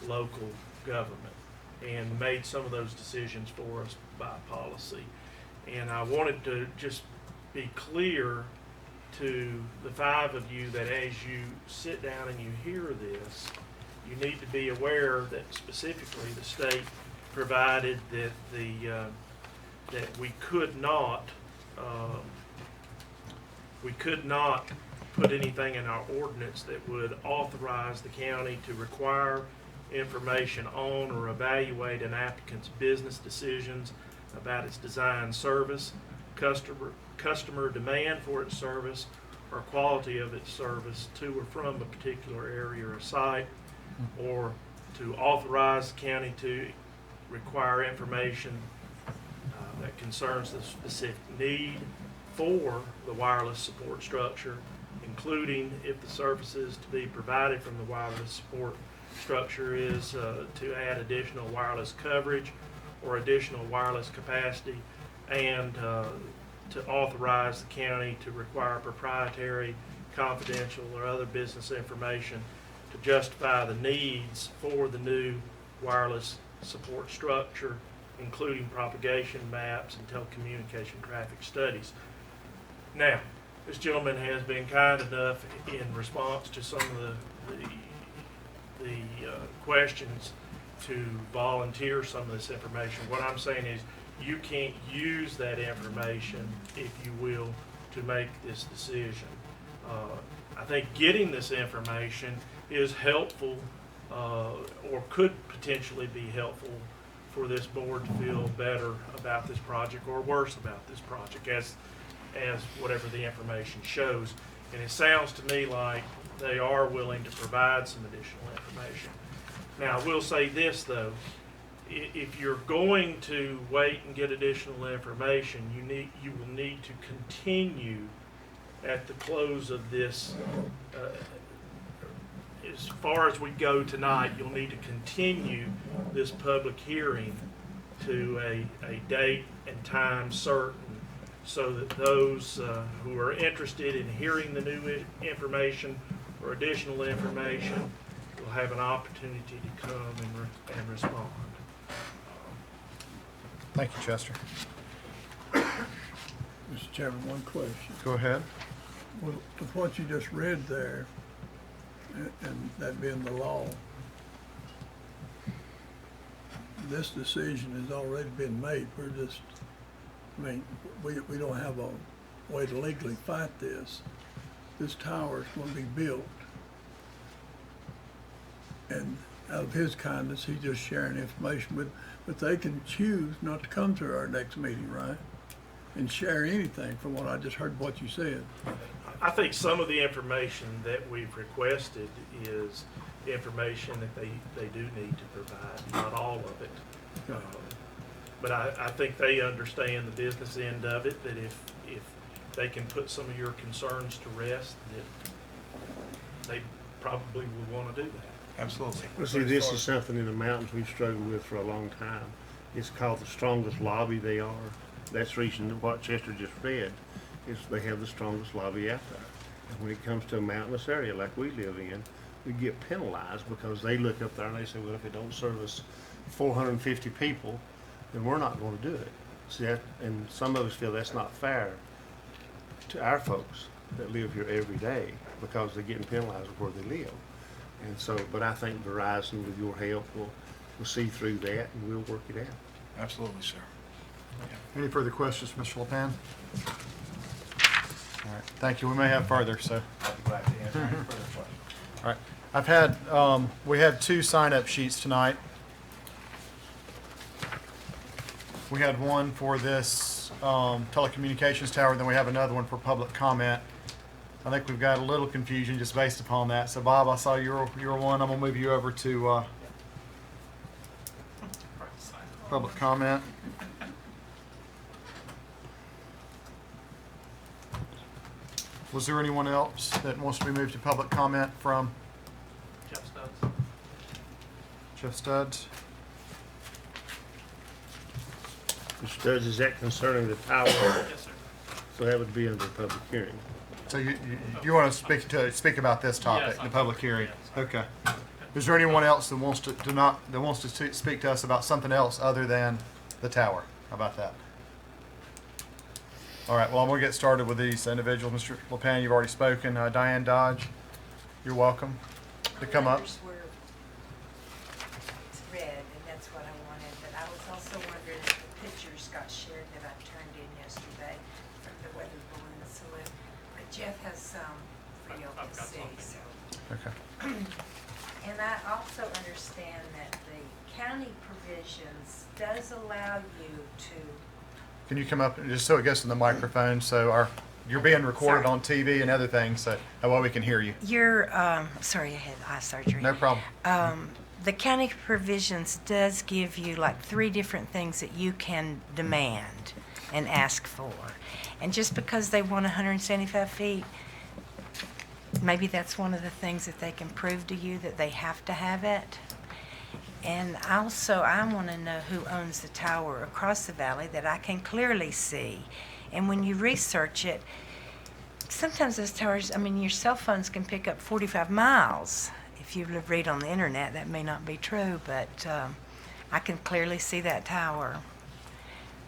local government and made some of those decisions for us by policy. And I wanted to just be clear to the five of you that as you sit down and you hear this, you need to be aware that specifically the state provided that that we could not put anything in our ordinance that would authorize the county to require information on or evaluate an applicant's business decisions about its design service, customer demand for its service, or quality of its service to or from a particular area or site, or to authorize the county to require information that concerns the specific need for the wireless support structure, including if the services to be provided from the wireless support structure is to add additional wireless coverage or additional wireless capacity, and to authorize the county to require proprietary, confidential, or other business information to justify the needs for the new wireless support structure, including propagation maps and telecommunication traffic studies. Now, this gentleman has been kind enough in response to some of the questions to volunteer some of this information. What I'm saying is you can't use that information, if you will, to make this decision. I think getting this information is helpful or could potentially be helpful for this board to feel better about this project or worse about this project as whatever the information shows. And it sounds to me like they are willing to provide some additional information. Now, I will say this, though. If you're going to wait and get additional information, you will need to continue at the close of this, as far as we go tonight, you'll need to continue this public hearing to a date and time certain, so that those who are interested in hearing the new information or additional information will have an opportunity to come and respond. Thank you, Chester. Mr. Chairman, one question. Go ahead. Well, with what you just read there, and that being the law, this decision has already been made. We're just, I mean, we don't have a way to legally fight this. This tower is going to be built, and out of his kindness, he's just sharing information, but they can choose not to come to our next meeting, right? And share anything from what I just heard what you said. I think some of the information that we've requested is information that they do need to provide, not all of it. But I think they understand the business end of it, that if they can put some of your concerns to rest, that they probably would want to do that. Absolutely. Well, see, this is something in the mountains we've struggled with for a long time. It's called the strongest lobby they are. That's the reason what Chester just read is they have the strongest lobby out there. And when it comes to a mountainous area like we live in, we get penalized because they look up there and they say, well, if it don't service 450 people, then we're not going to do it. See that, and some of us feel that's not fair to our folks that live here every day because they're getting penalized where they live. And so, but I think Verizon, with your help, will see through that and we'll work it out. Absolutely, sir. Any further questions, Mr. LePan? All right, thank you. We may have further, so. I'll be glad to answer any further questions. All right, I've had, we had 2 sign-up sheets tonight. We had one for this telecommunications tower, then we have another one for public comment. I think we've got a little confusion just based upon that. So Bob, I saw your one. I'm gonna move you over to public comment. Was there anyone else that wants to be moved to public comment from Jeff Stubbs. Jeff Stubbs? Mr. Stubbs, is that concerning the tower? Yes, sir. So that would be under public hearing. So you want to speak about this topic, Yes, the public hearing? yes. Okay. Is there anyone else that wants to speak to us about something else other than the tower? How about that? All right. Well, I'm going to get started with these individuals. Mr. LePan, you've already spoken. Diane Dodge, you're welcome to come up. It's red, and that's what I wanted, but I was also wondering if the pictures got shared that I turned in yesterday from the weather balloon salute. But Jeff has some for y'all I've to got see, something. so. Okay. And I also understand that the county provisions does allow you to, Can you come up and just so it gets in the microphone so you're being recorded Sorry. on TV and other things, so that way we can hear you. you're, sorry, I had eye surgery. No problem. The county provisions does give you like 3 different things that you can demand and ask for. And just because they want 175 feet, maybe that's one of the things that they can prove to you that they have to have it. And also, I want to know who owns the tower across the valley that I can clearly see. And when you research it, sometimes those towers, I mean, your cell phones can pick up 45 miles. If you read on the internet, that may not be true, but I can clearly see that tower.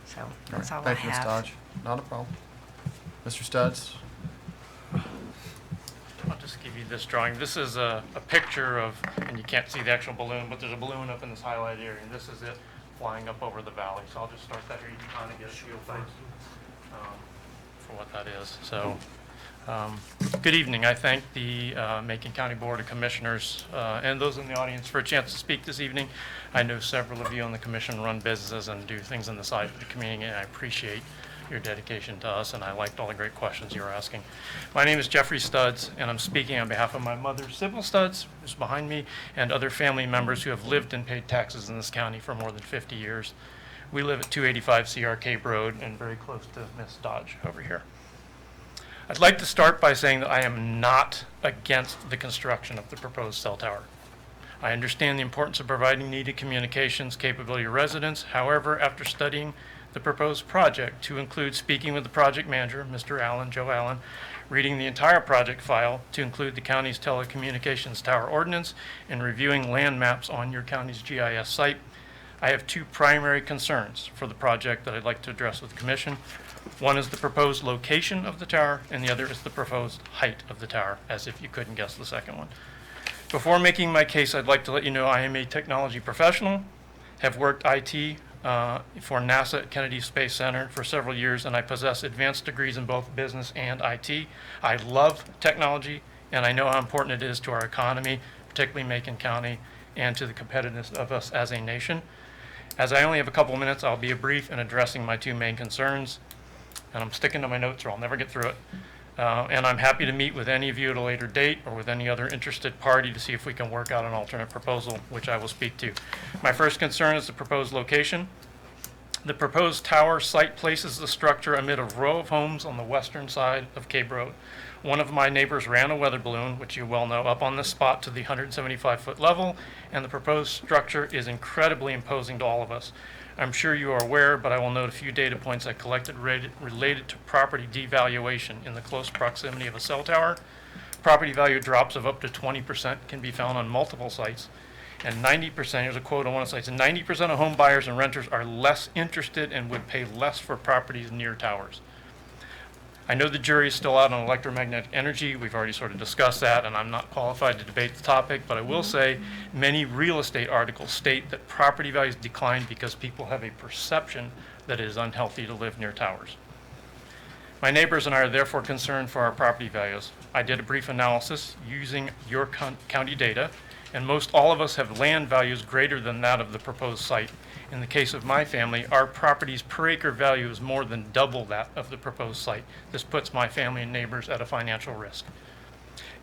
So that's all I Thank you, Ms. have. Dodge. Not a problem. Mr. Studs? I'll just give you this drawing. This is a picture of, and you can't see the actual balloon, but there's a balloon up in this highlighted area, and this is it flying up over the valley. So I'll just start that here. You can kind of get a feel for what that is. So Good evening. I thank the Macon County Board of Commissioners and those in the audience for a chance to speak this evening. I know several of you on the commission run businesses and do things on the side of the community, and I appreciate your dedication to us, and I liked all the great questions you were asking. My name is Jeffrey Studds, and I'm speaking on behalf of my mother, Sybil Studds, who's behind me, and other family members who have lived and paid taxes in this county for more than 50 years. We live at 285 CR Cape Road and very close to Miss Dodge over here. I'd like to start by saying that I am not against the construction of the proposed cell tower. I understand the importance of providing needed communications capability to residents. However, after studying the proposed project, to include speaking with the project manager, Mr. Allen, Joe Allen, reading the entire project file to include the county's telecommunications tower ordinance, and reviewing land maps on your county's GIS site, I have two primary concerns for the project that I'd like to address with the commission. One is the proposed location of the tower, and the other is the proposed height of the tower, as if you couldn't guess the second one. Before making my case, I'd like to let you know I am a technology professional, have worked IT for NASA at Kennedy Space Center for several years, and I possess advanced degrees in both business and IT. I love technology, and I know how important it is to our economy, particularly Macon County, and to the competitiveness of us as a nation. As I only have a couple of minutes, I'll be brief in addressing my two main concerns, and I'm sticking to my notes or I'll never get through it. And I'm happy to meet with any of you at a later date or with any other interested party to see if we can work out an alternate proposal, which I will speak to. My first concern is the proposed location. The proposed tower site places the structure amid a row of homes on the western side of Cape Road. One of my neighbors ran a weather balloon, which you well know, up on this spot to the 175-foot level, and the proposed structure is incredibly imposing to all of us. I'm sure you are aware, but I will note a few data points I collected related to property devaluation in the close proximity of a cell tower. Property value drops of up to 20% can be found on multiple sites. And 90%, here's a quote on one of the sites, 90% of home buyers and renters are less interested and would pay less for properties near towers. I know the jury is still out on electromagnetic energy. We've already sort of discussed that, and I'm not qualified to debate the topic, but I will say many real estate articles state that property values decline because people have a perception that it is unhealthy to live near towers. My neighbors and I are therefore concerned for our property values. I did a brief analysis using your county data, and most all of us have land values greater than that of the proposed site. In the case of my family, our property's per acre value is more than double that of the proposed site. This puts my family and neighbors at a financial risk.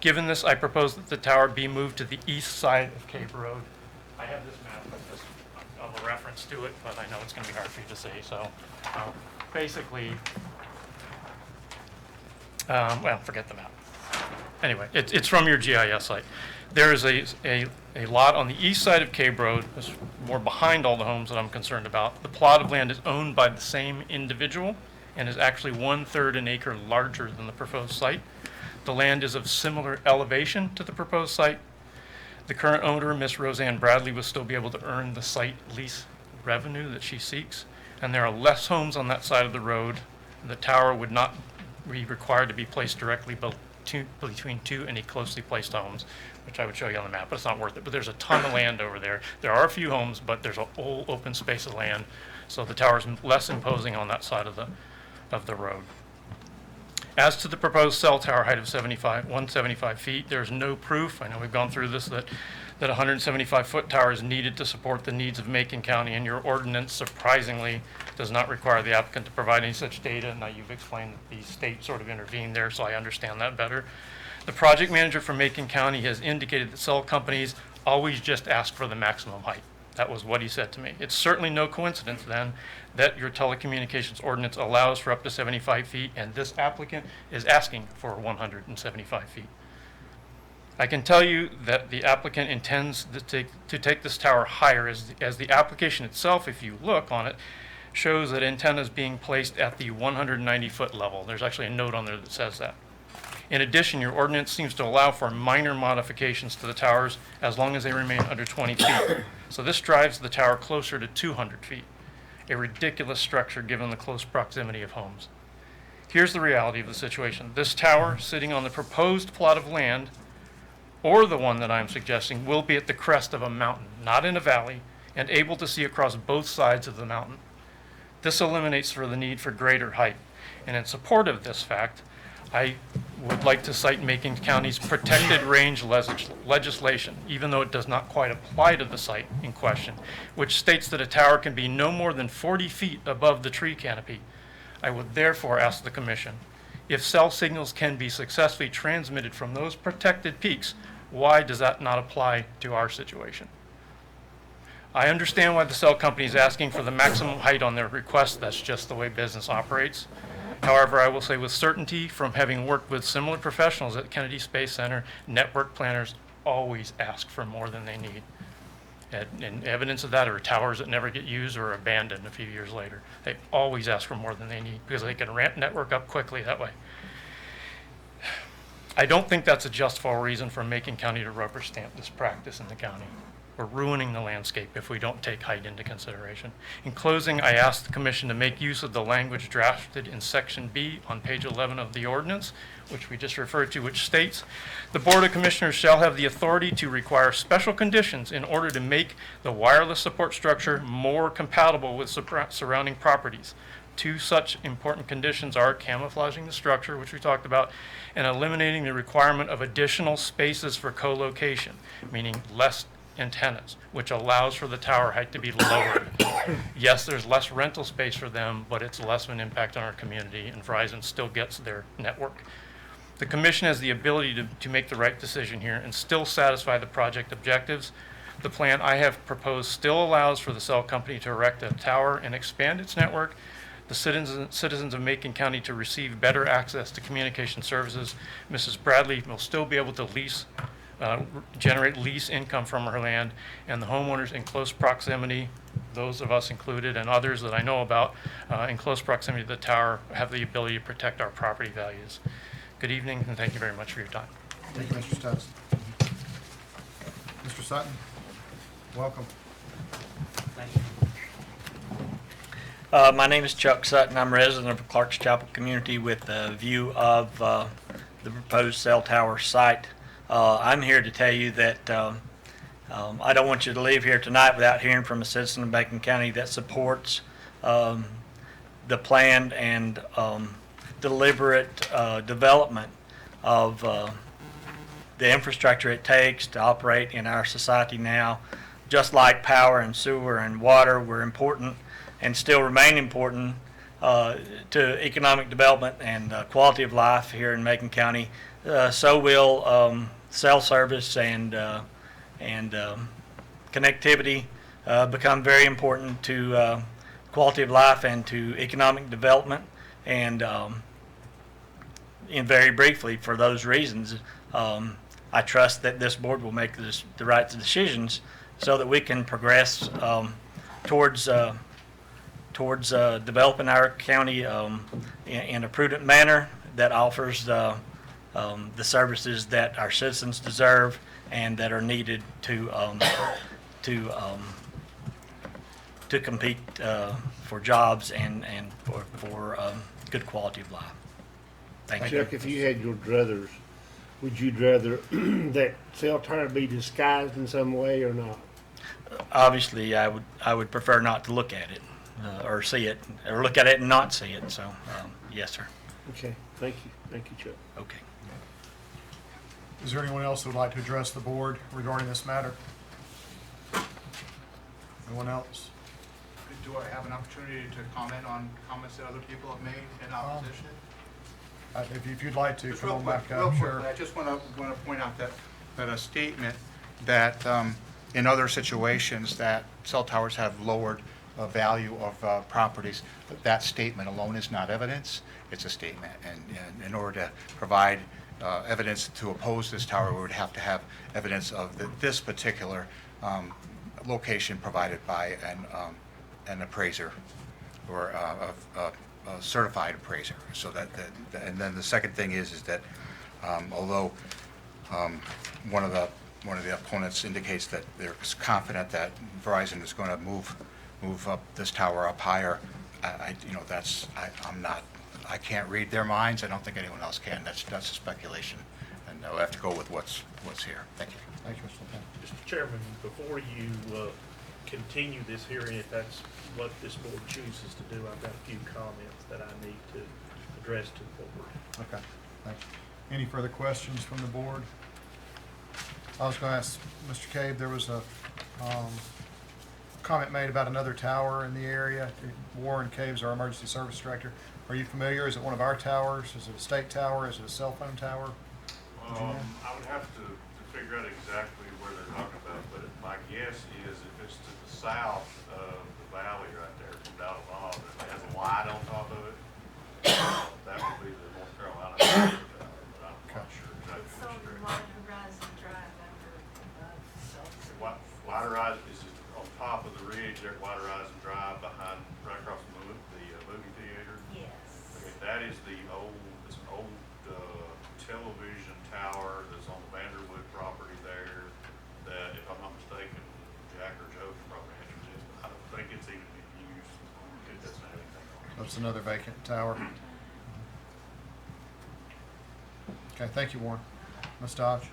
Given this, I propose that the tower be moved to the east side of Cape Road. I have this map of a reference to it, but I know it's going to be hard for you to see. So basically, well, forget the map. Anyway, it's from your GIS site. There is a lot on the east side of Cape Road, it's more behind all the homes that I'm concerned about. The plot of land is owned by the same individual and is actually 1/3 an acre larger than the proposed site. The land is of similar elevation to the proposed site. The current owner, Miss Roseanne Bradley, will still be able to earn the site lease revenue that she seeks. And there are less homes on that side of the road. The tower would not be required to be placed directly between two any closely placed homes, which I would show you on the map, but it's not worth it. But there's a ton of land over there. There are a few homes, but there's a whole open space of land, so the tower is less imposing on that side of the road. As to the proposed cell tower height of 175 feet, there's no proof, I know we've gone through this, that a 175-foot tower is needed to support the needs of Macon County, and your ordinance, surprisingly, does not require the applicant to provide any such data. Now, you've explained that the state sort of intervened there, so I understand that better. The project manager for Macon County has indicated that cell companies always just ask for the maximum height. That was what he said to me. It's certainly no coincidence, then, that your telecommunications ordinance allows for up to 75 feet, and this applicant is asking for 175 feet. I can tell you that the applicant intends to take this tower higher, as the application itself, if you look on it, shows that antenna is being placed at the 190-foot level. There's actually a note on there that says that. In addition, your ordinance seems to allow for minor modifications to the towers as long as they remain under 20 feet. So this drives the tower closer to 200 feet, a ridiculous structure given the close proximity of homes. Here's the reality of the situation. This tower, sitting on the proposed plot of land, or the one that I'm suggesting, will be at the crest of a mountain, not in a valley, and able to see across both sides of the mountain. This eliminates the need for greater height. And in support of this fact, I would like to cite Macon County's protected range legislation, even though it does not quite apply to the site in question, which states that a tower can be no more than 40 feet above the tree canopy. I would therefore ask the Commission, if cell signals can be successfully transmitted from those protected peaks, why does that not apply to our situation? I understand why the cell company is asking for the maximum height on their request. That's just the way business operates. However, I will say with certainty, from having worked with similar professionals at Kennedy Space Center, network planners always ask for more than they need. And evidence of that are towers that never get used or abandoned a few years later. They always ask for more than they need because they can ramp network up quickly that way. I don't think that's a justifiable reason for Macon County to rubber stamp this practice in the county. We're ruining the landscape if we don't take height into consideration. In closing, I ask the Commission to make use of the language drafted in Section B on page 11 of the ordinance, which we just referred to, which states, the Board of Commissioners shall have the authority to require special conditions in order to make the wireless support structure more compatible with surrounding properties. Two such important conditions are camouflaging the structure, which we talked about, and eliminating the requirement of additional spaces for co-location, meaning less antennas, which allows for the tower height to be lowered. Yes, there's less rental space for them, but it's less of an impact on our community, and Verizon still gets their network. The Commission has the ability to make the right decision here and still satisfy the project objectives. The plan I have proposed still allows for the cell company to erect a tower and expand its network, the citizens of Macon County to receive better access to communication services. Mrs. Bradley will still be able to generate lease income from her land, and the homeowners in close proximity, those of us included and others that I know about, in close proximity to the tower, have the ability to protect our property values. Good evening, and thank you very much for your time. Thank you, Mr. Stubbs. Mr. Sutton, welcome. My name is Chuck Sutton. I'm a resident of the Clark's Chapel community with a view of the proposed cell tower site. I'm here to tell you that I don't want you to leave here tonight without hearing from a citizen of Macon County that supports the planned and deliberate development of the infrastructure it takes to operate in our society now. Just like power and sewer and water were important and still remain important to economic development and quality of life here in Macon County, so will cell service and connectivity become very important to quality of life and to economic development. And very briefly, for those reasons, I trust that this board will make the right decisions so that we can progress towards developing our county in a prudent manner that offers the services that our citizens deserve and that are needed to compete for jobs and for good quality of life. Thank you. Chuck, if you had your druthers, would you rather that cell tower be disguised in some way or not? Obviously, I would prefer not to look at it or see it, or look at it and not see it. So, yes, sir. Okay, thank you, Chuck. Okay. Is there anyone else who would like to address the board regarding this matter? Anyone else? Do I have an opportunity to comment on comments that other people have made in opposition? If you'd like to, Just come real on quick, back real up. quick. Sure. I just want to point out that a statement that in other situations that cell towers have lowered value of properties, that statement alone is not evidence. It's a statement, and in order to provide evidence to oppose this tower, we would have to have evidence of this particular location provided by an appraiser or a certified appraiser. So and then the second thing is that although one of the opponents indicates that they're confident that Verizon is going to move up this tower up higher, I can't read their minds. I don't think anyone else can. That's a speculation, and I'll have to go with what's here. Thank you. Thank you, Mr. LePen. Mr. Chairman, before you continue this hearing, if that's what this board chooses to do, I've got a few comments that I need to address to the board. Okay, thanks. Any further questions from the board? I was going to ask Mr. Cave, there was a comment made about another tower in the area. Warren Caves, our emergency service director. Are you familiar? Is it one of our towers? Is it a state tower? Is it a cell phone tower? I would have to figure out exactly where they're talking about, but my guess is if it's to the south of the valley right there from Dallas, and it has a light on top of it, that would be the North Carolina tower, but I'm not sure exactly It's which on direction. Wide Horizon Drive under, White Horizon is just on top of the ridge there at White Horizon Drive behind, right across from the movie theater. yes. Okay, that is it's an old television tower that's on the Vanderwood property there that, if I'm not mistaken, Jack or Joe can probably answer this, but I don't think it's even been used. It doesn't have anything on it. That's another vacant tower. Okay, thank you, Warren. Ms. Dodge?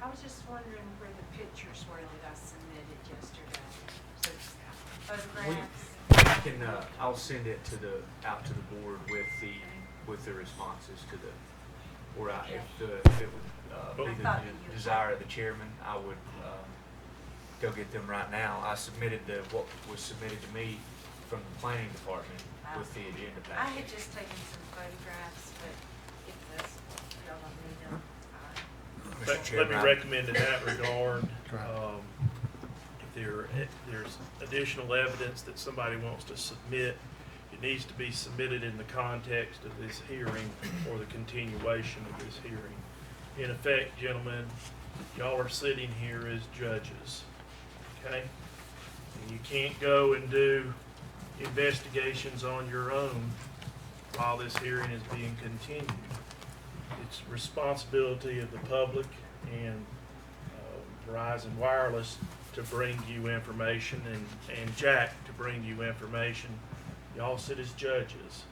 I was just wondering where the pictures were that I submitted yesterday. So photographs. I'll send it out to the board with the responses to the, or if it would be the desire of the chairman, I would go get them right now. I submitted what was submitted to me from the planning department with the agenda I package. had just taken some photographs, but if this, y'all don't need them, Mr. Let me Chairman, recommend in that regard, Go ahead. if there's additional evidence that somebody wants to submit, it needs to be submitted in the context of this hearing or the continuation of this hearing. In effect, gentlemen, y'all are sitting here as judges, okay? And you can't go and do investigations on your own while this hearing is being continued. It's responsibility of the public and Verizon Wireless to bring you information and Jack to bring you information. Y'all sit as judges.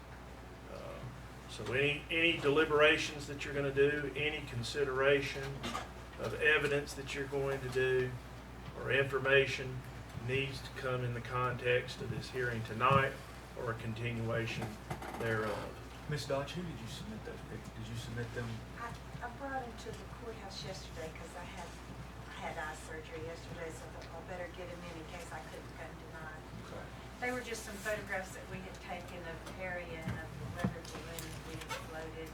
So any deliberations that you're going to do, any consideration of evidence that you're going to do, or information needs to come in the context of this hearing tonight or a continuation thereof. Ms. Dodge, who did you submit those pictures? Did you submit them? I brought him to the courthouse yesterday because I had eye surgery yesterday, so I thought I better get him in case I couldn't come tonight. They were just some photographs that we had taken of the area and of the weather balloon that we had floated.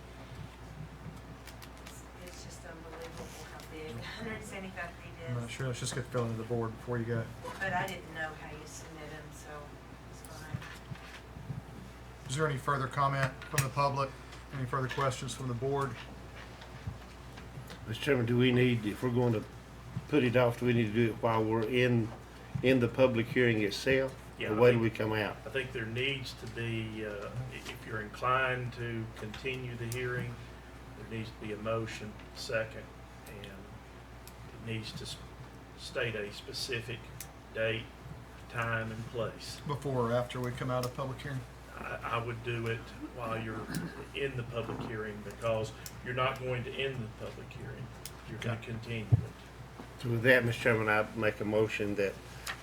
It's just unbelievable how big 175 feet I'm not is. sure. Let's just get filling to the board before you go. But I didn't know how you submit them, so it's fine. Is there any further comment from the public? Any further questions from the board? Mr. Chairman, do we need, if we're going to put it off, do we need to do it while we're in the public hearing itself? Yeah, Or I wait till think- we come out? I think there needs to be, if you're inclined to continue the hearing, there needs to be a motion second, and it needs to state a specific date, time, and place. Before or after we come out of public hearing? I would do it while you're in the public hearing, because you're not going to end the public hearing. You're going to continue it. So with that, Mr. Chairman, I make a motion that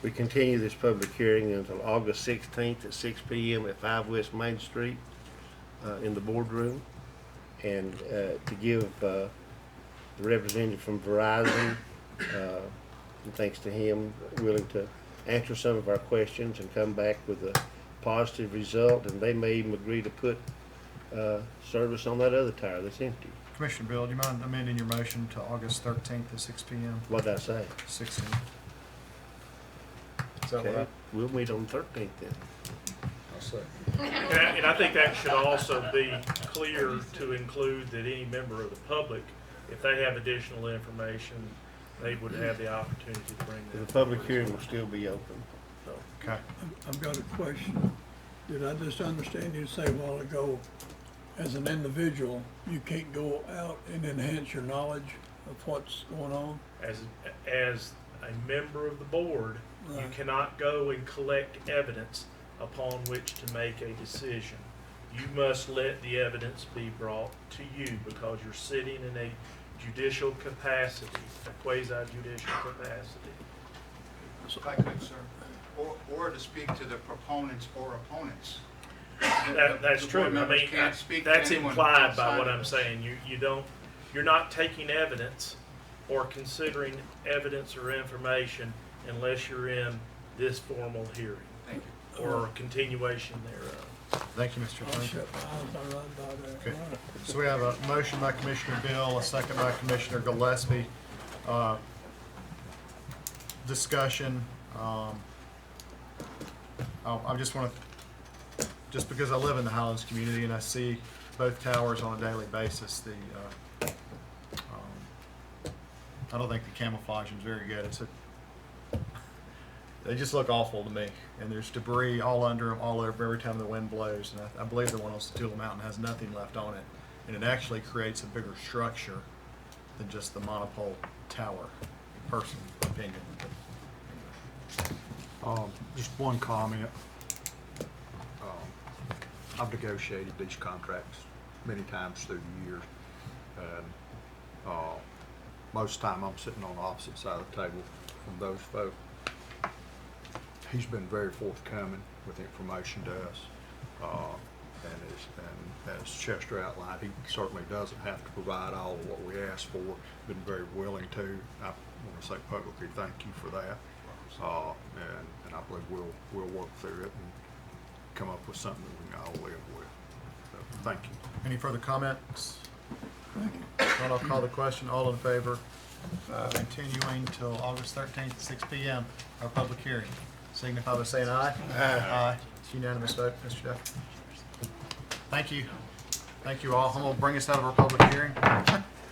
we continue this public hearing until August 16th at 6 p.m. at 5 West Main Street in the boardroom, and to give the representative from Verizon, and thanks to him, willing to answer some of our questions and come back with a positive result, and they may even agree to put service on that other tower that's empty. Commissioner Bill, do you mind amending your motion to August 13th at 6 p.m.? What did I say? 16th. Is that Okay, right? we'll meet on the 13th then. I'll say. And I think that should also be clear to include that any member of the public, if they have additional information, they would have the opportunity to bring that. The public hearing will still be open. So, Okay. I've got a question. Did I just understand you say a while ago, as an individual, you can't go out and enhance your knowledge of what's going on? As a member of the board, you Right. cannot go and collect evidence upon which to make a decision. You must let the evidence be brought to you because you're sitting in a judicial capacity, a quasi-judicial capacity. If I could, sir, or to speak to the proponents or opponents. That's true. I members mean, can't speak to that's anyone implied by outside what of I'm this. saying. You're not taking evidence or considering evidence or information unless you're in this formal hearing Thank you. or continuation thereof. Thank you, Mr. I Attorney. shut my eyes, I run by there. Okay. So we have a motion by Commissioner Bill, a second by Commissioner Gillespie. Discussion. I just want to, just because I live in the Highlands community and I see both towers on a daily basis, I don't think the camouflage is very good. They just look awful to me, and there's debris all under them, all over every time the wind blows. And I believe the one on Satula Mountain has nothing left on it, and it actually creates a bigger structure than just the monopole tower. Personal opinion. Just one comment. I've negotiated these contracts many times through the years, and most of the time I'm sitting on the opposite side of the table from those folks. He's been very forthcoming with information to us, and as Chester outlined, he certainly doesn't have to provide all of what we asked for. Been very willing to. I want to say publicly thank you for that, and I believe we'll work through it and come up with something that we can all live with. So, thank you. Any further comments? Well, I'll call the question. All in favor of continuing till August 13th at 6 p.m. our public hearing, signify by saying aye. Aye. It's unanimous vote, Mr. Duff. Thank you. Thank you all. I'm going to bring us out of our public hearing.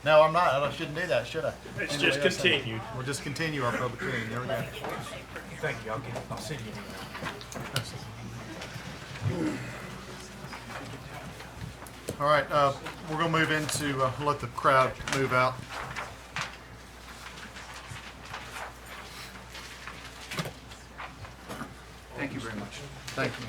No, I'm not. I shouldn't do that, should I? It's Anyway, just yes, continued. We'll just continue our public hearing. There we go. Thank you. I'll send you an email. All right, we're going to move into, let the crowd move out. Thank you very much. Thank you.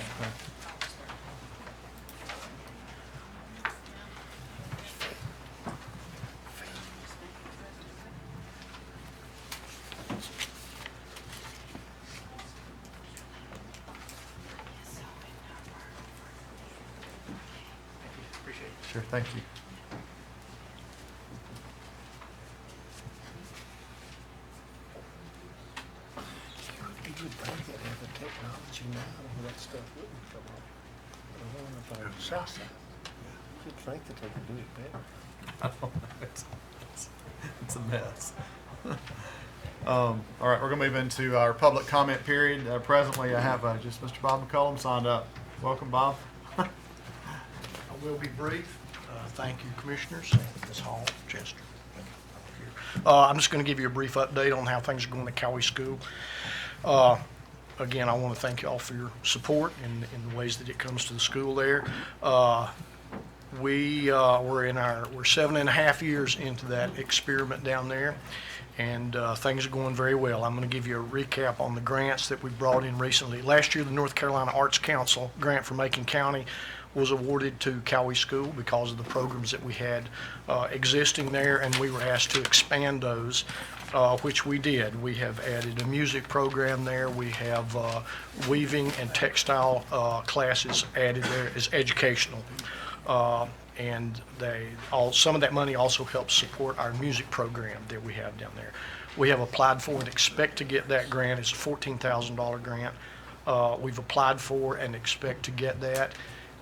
Appreciate it. Sure, thank you. You would think that with the technology now, that stuff wouldn't come off. The one up on the south side, you'd think that they could do it better. I don't know. It's a mess. All right, we're going to move into our public comment period. Presently, I have just Mr. Bob McCullum signed up. Welcome, Bob. I will be brief. Thank you, Commissioners, Ms. Hall, Chester. I'm just going to give you a brief update on how things are going at Cowie School. Again, I want to thank you all for your support in the ways that it comes to the school there. We're 7.5 years into that experiment down there, and things are going very well. I'm going to give you a recap on the grants that we brought in recently. Last year, the North Carolina Arts Council grant for Macon County was awarded to Cowie School because of the programs that we had existing there, and we were asked to expand those, which we did. We have added a music program there. We have weaving and textile classes added there as educational. And some of that money also helps support our music program that we have down there. We have applied for and expect to get that grant. It's a $14,000 grant. We've applied for and expect to get that.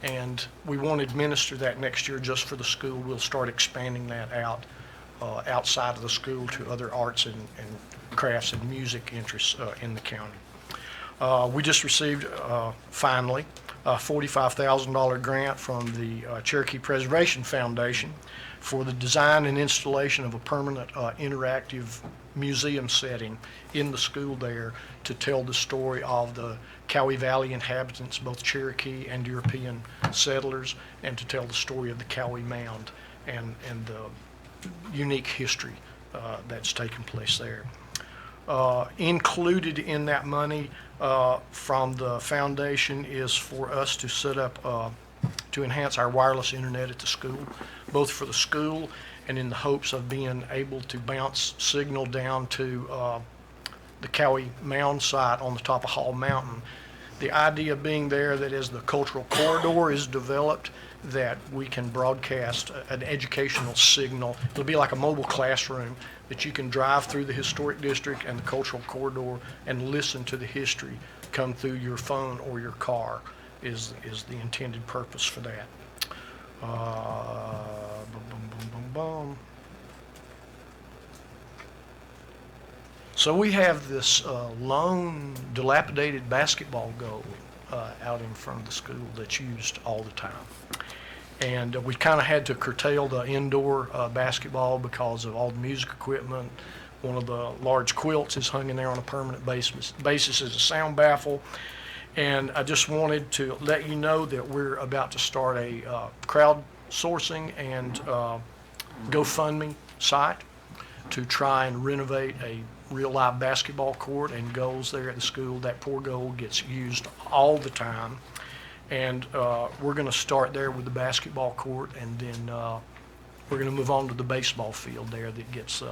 And we won't administer that next year just for the school. We'll start expanding that out outside of the school to other arts and crafts and music interests in the county. We just received, finally, a $45,000 grant from the Cherokee Preservation Foundation for the design and installation of a permanent interactive museum setting in the school there to tell the story of the Cowie Valley inhabitants, both Cherokee and European settlers, and to tell the story of the Cowie Mound and the unique history that's taken place there. Included in that money from the foundation is for us to set up, to enhance our wireless internet at the school, both for the school and in the hopes of being able to bounce signal down to the Cowie Mound site on the top of Hall Mountain The idea being there that as the cultural corridor is developed, that we can broadcast an educational signal. It'll be like a mobile classroom that you can drive through the historic district and the cultural corridor and listen to the history come through your phone or your car is the intended purpose for that. Boom, boom, boom, boom, boom. So we have this lone, dilapidated basketball goal out in front of the school that's used all the time. And we kind of had to curtail the indoor basketball because of all the music equipment. One of the large quilts is hung in there on a permanent basis as a sound baffle. And I just wanted to let you know that we're about to start a crowdsourcing and GoFundMe site to try and renovate a real live basketball court and goals there at the school. That poor goal gets used all the time. And we're going to start there with the basketball court, and then we're going to move on to the baseball field there that gets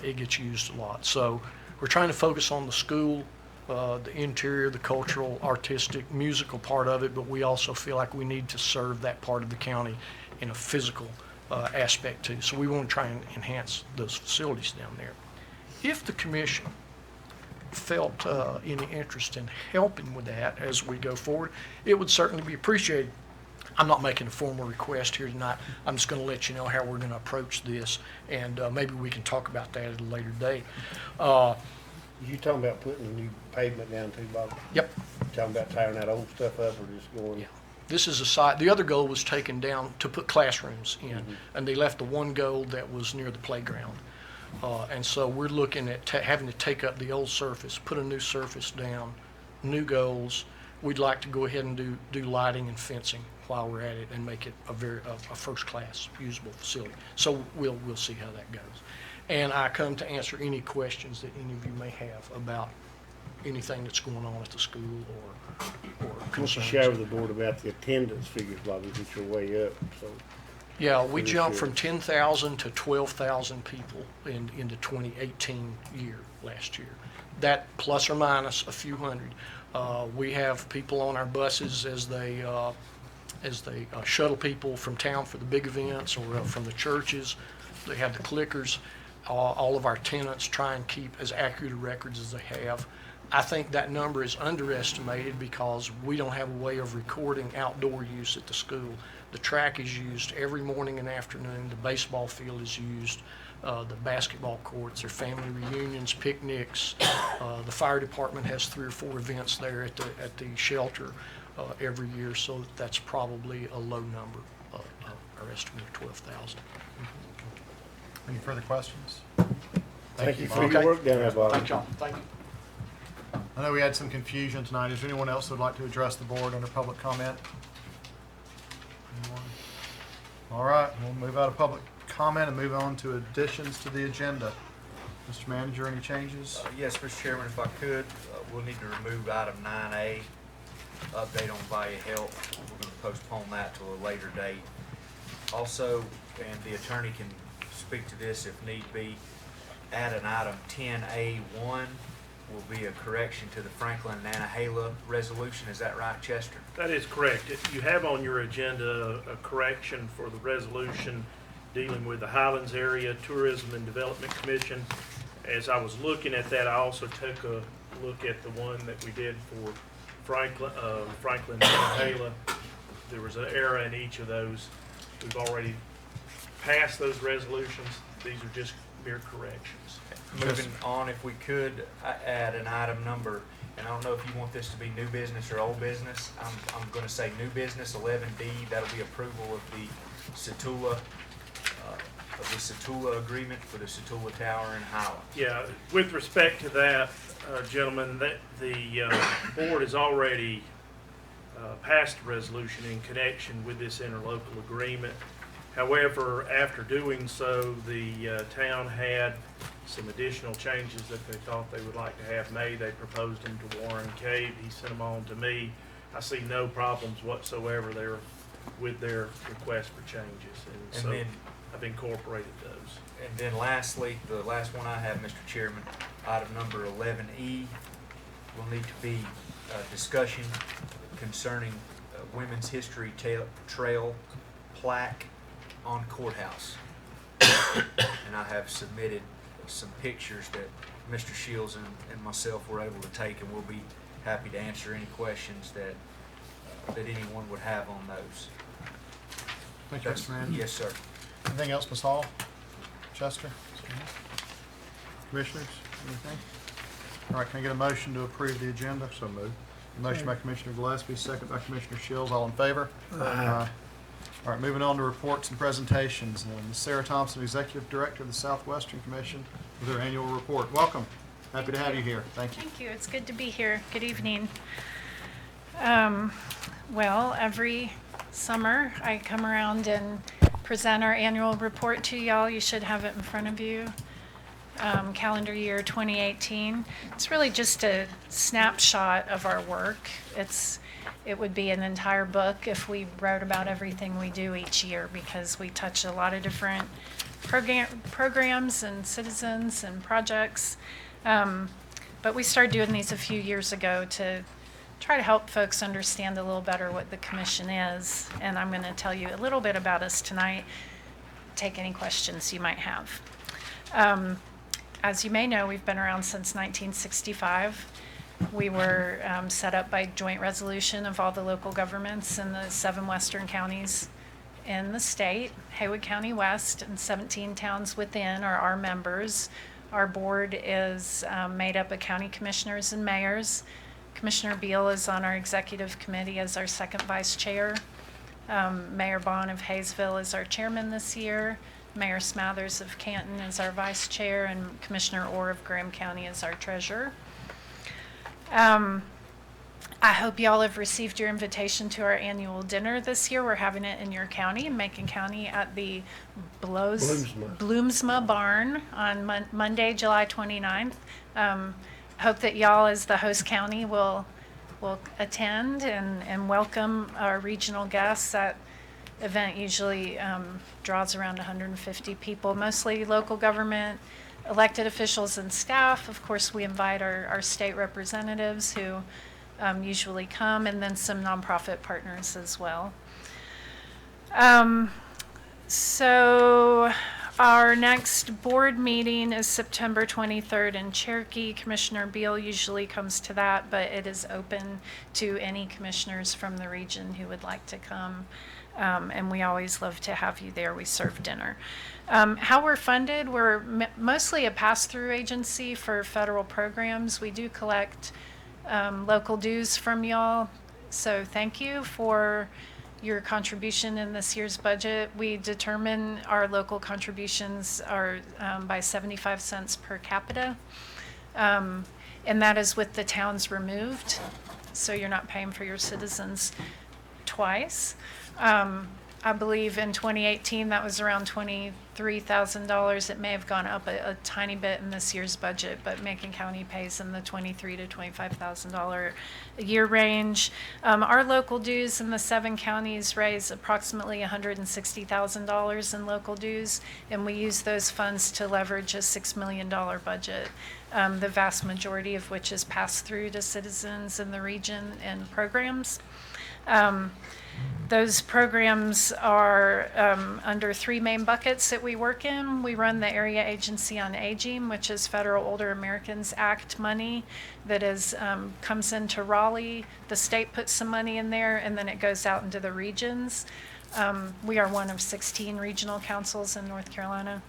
it gets used a lot. So we're trying to focus on the school, the interior, the cultural, artistic, musical part of it, but we also feel like we need to serve that part of the county in a physical aspect too. So we want to try and enhance those facilities down there. If the commission felt any interest in helping with that as we go forward, it would certainly be appreciated. I'm not making a formal request here tonight. I'm just going to let you know how we're going to approach this, and maybe we can talk about that at a later date. You talking about putting a new pavement down too, Bob? Yep. Talking about tearing that old stuff up or just going? Yeah. This is a site. The other goal was taken down to put classrooms in, and they left the one goal that was near the playground. And so we're looking at having to take up the old surface, put a new surface down, new goals. We'd like to go ahead and do lighting and fencing while we're at it and make it a first-class usable facility. So we'll see how that goes. And I come to answer any questions that any of you may have about anything that's going on at the school or Why don't you concerns. share with the board about the attendance figures, Bobby, which are way up, so. Yeah, we Pretty jumped sure. from 10,000 to 12,000 people in the 2018 year last year. That plus or minus a few hundred. We have people on our buses as they shuttle people from town for the big events or from the churches. They have the clickers. All of our tenants try and keep as accurate a records as they have. I think that number is underestimated because we don't have a way of recording outdoor use at the school. The track is used every morning and afternoon. The baseball field is used. The basketball courts, their family reunions, picnics. The fire department has 3 or 4 events there at the shelter every year, so that's probably a low number. Our estimate of 12,000. Any further questions? Thank you Bob. for your work down there, Bobby. Thank y'all. Thank you. I know we had some confusion tonight. Is there anyone else who would like to address the board under public comment? Anyone? All right, we'll move out of public comment and move on to additions to the agenda. Mr. Manager, any changes? Yes, Mr. Chairman, if I could, we'll need to remove item 9A, update on Value Health. We're going to postpone that to a later date. Also, and the attorney can speak to this if need be, add an item 10A1 will be a correction to the Franklin and Nantahala resolution. Is that right, Chester? That is correct. You have on your agenda a correction for the resolution dealing with the Highlands Area Tourism and Development Commission. As I was looking at that, I also took a look at the one that we did for Franklin and Nantahala. There was an error in each of those. We've already passed those resolutions. These are just mere corrections. Moving on, if we could add an item number, and I don't know if you want this to be new business or old business. I'm going to say new business 11D. That'll be approval of the Satula agreement for the Satula Tower in Highland. Yeah, with respect to that, gentlemen, that the board has already passed a resolution in connection with this interlocal agreement. However, after doing so, the town had some additional changes that they thought they would like to have made. They proposed them to Warren Cave. He sent them on to me. I see no problems whatsoever there with their request for changes, and so then, I've incorporated those. And then lastly, the last one I have, Mr. Chairman, item number 11E will need to be discussion concerning Women's History Trail plaque on courthouse. And I have submitted some pictures that Mr. Shields and myself were able to take, and we'll be happy to answer any questions that anyone would have on those. Thank you, Mr. Mann. Yes, sir. Anything else, Ms. Hall? Chester? Commissioners, anything? All right, can I get a motion to approve the agenda? So moved. Motion by Commissioner Gillespie, second by Commissioner Shields. All in favor? Aye. All right, moving on to reports and presentations. Ms. Sarah Thompson, Executive Director of the Southwestern Commission, with her annual report. Welcome. Happy to have you here. Thank you. Thank you. It's good to be here. Good evening. Well, every summer I come around and present our annual report to y'all. You should have it in front of you. Calendar year 2018. It's really just a snapshot of our work. It would be an entire book if we wrote about everything we do each year, because we touch a lot of different programs and citizens and projects. But we started doing these a few years ago to try to help folks understand a little better what the commission is. And I'm going to tell you a little bit about us tonight. Take any questions you might have. As you may know, we've been around since 1965. We were set up by joint resolution of all the local governments in the 7 western counties in the state. Haywood County West and 17 towns within are our members. Our board is made up of county commissioners and mayors. Commissioner Beal is on our executive committee as our second vice chair. Mayor Bond of Hayesville is our chairman this year. Mayor Smathers of Canton is our vice chair, and Commissioner Orr of Graham County is our treasurer. I hope y'all have received your invitation to our annual dinner this year. We're having it in your county, in Macon County, at the Bloomsma Barn on Monday, July 29th. Hope that y'all, as the host county, will attend and welcome our regional guests. That event usually draws around 150 people, mostly local government, elected officials and staff. Of course, we invite our state representatives who usually come, and then some nonprofit partners as well. So our next board meeting is September 23rd in Cherokee. Commissioner Beal usually comes to that, but it is open to any commissioners from the region who would like to come. And we always love to have you there. We serve dinner. How we're funded, we're mostly a pass-through agency for federal programs. We do collect local dues from y'all, so thank you for your contribution in this year's budget. We determine our local contributions are by 75 cents per capita, and that is with the towns removed, so you're not paying for your citizens twice. I believe in 2018 that was around $23,000. It may have gone up a tiny bit in this year's budget, but Macon County pays in the $23,000 to $25,000 a year range. Our local dues in the 7 counties raise approximately $160,000 in local dues, and we use those funds to leverage a $6 million budget, the vast majority of which is passed through to citizens in the region and programs. Those programs are under 3 main buckets that we work in. We run the Area Agency on Aging, which is Federal Older Americans Act money that is comes into Raleigh. The state puts some money in there, and then it goes out into the regions. We are one of 16 regional councils in North Carolina.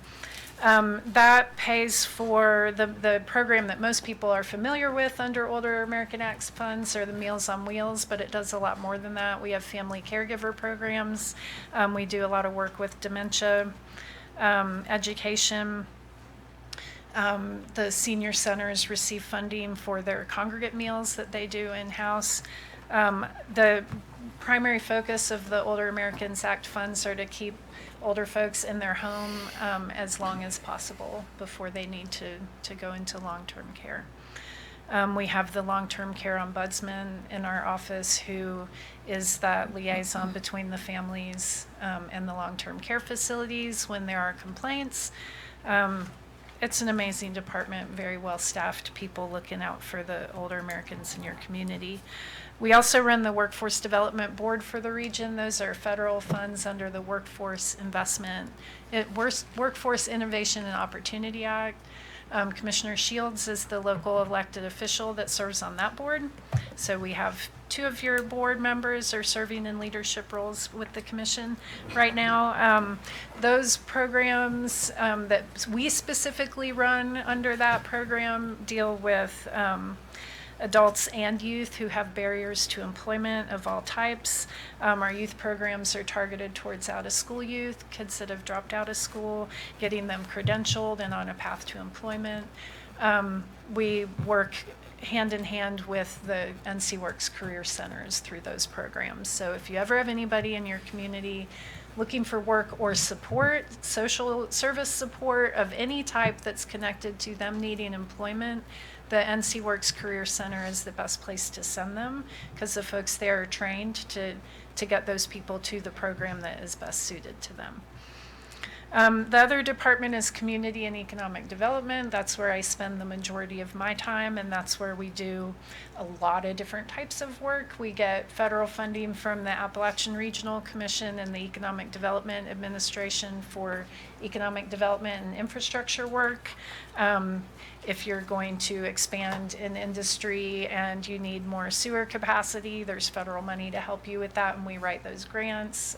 That pays for the program that most people are familiar with under Older American Acts funds, or the Meals on Wheels, but it does a lot more than that. We have family caregiver programs. We do a lot of work with dementia, education. The senior centers receive funding for their congregate meals that they do in-house. The primary focus of the Older Americans Act funds are to keep older folks in their home as long as possible before they need to go into long-term care. We have the long-term care ombudsman in our office, who is that liaison between the families and the long-term care facilities when there are complaints. It's an amazing department, very well-staffed people looking out for the older Americans in your community. We also run the Workforce Development Board for the region. Those are federal funds under the Workforce Workforce Innovation and Opportunity Act. Commissioner Shields is the local elected official that serves on that board. So we have 2 of your board members are serving in leadership roles with the commission right now. Those programs that we specifically run under that program deal with adults and youth who have barriers to employment of all types. Our youth programs are targeted towards out-of-school youth, kids that have dropped out of school, getting them credentialed and on a path to employment. We work hand in hand with the NC Works Career Centers through those programs. So if you ever have anybody in your community looking for work or support, social service support of any type that's connected to them needing employment, the NC Works Career Center is the best place to send them because the folks there are trained to get those people to the program that is best suited to them. The other department is Community and Economic Development. That's where I spend the majority of my time, and that's where we do a lot of different types of work. We get federal funding from the Appalachian Regional Commission and the Economic Development Administration for economic development and infrastructure work. If you're going to expand an industry and you need more sewer capacity, there's federal money to help you with that, and we write those grants.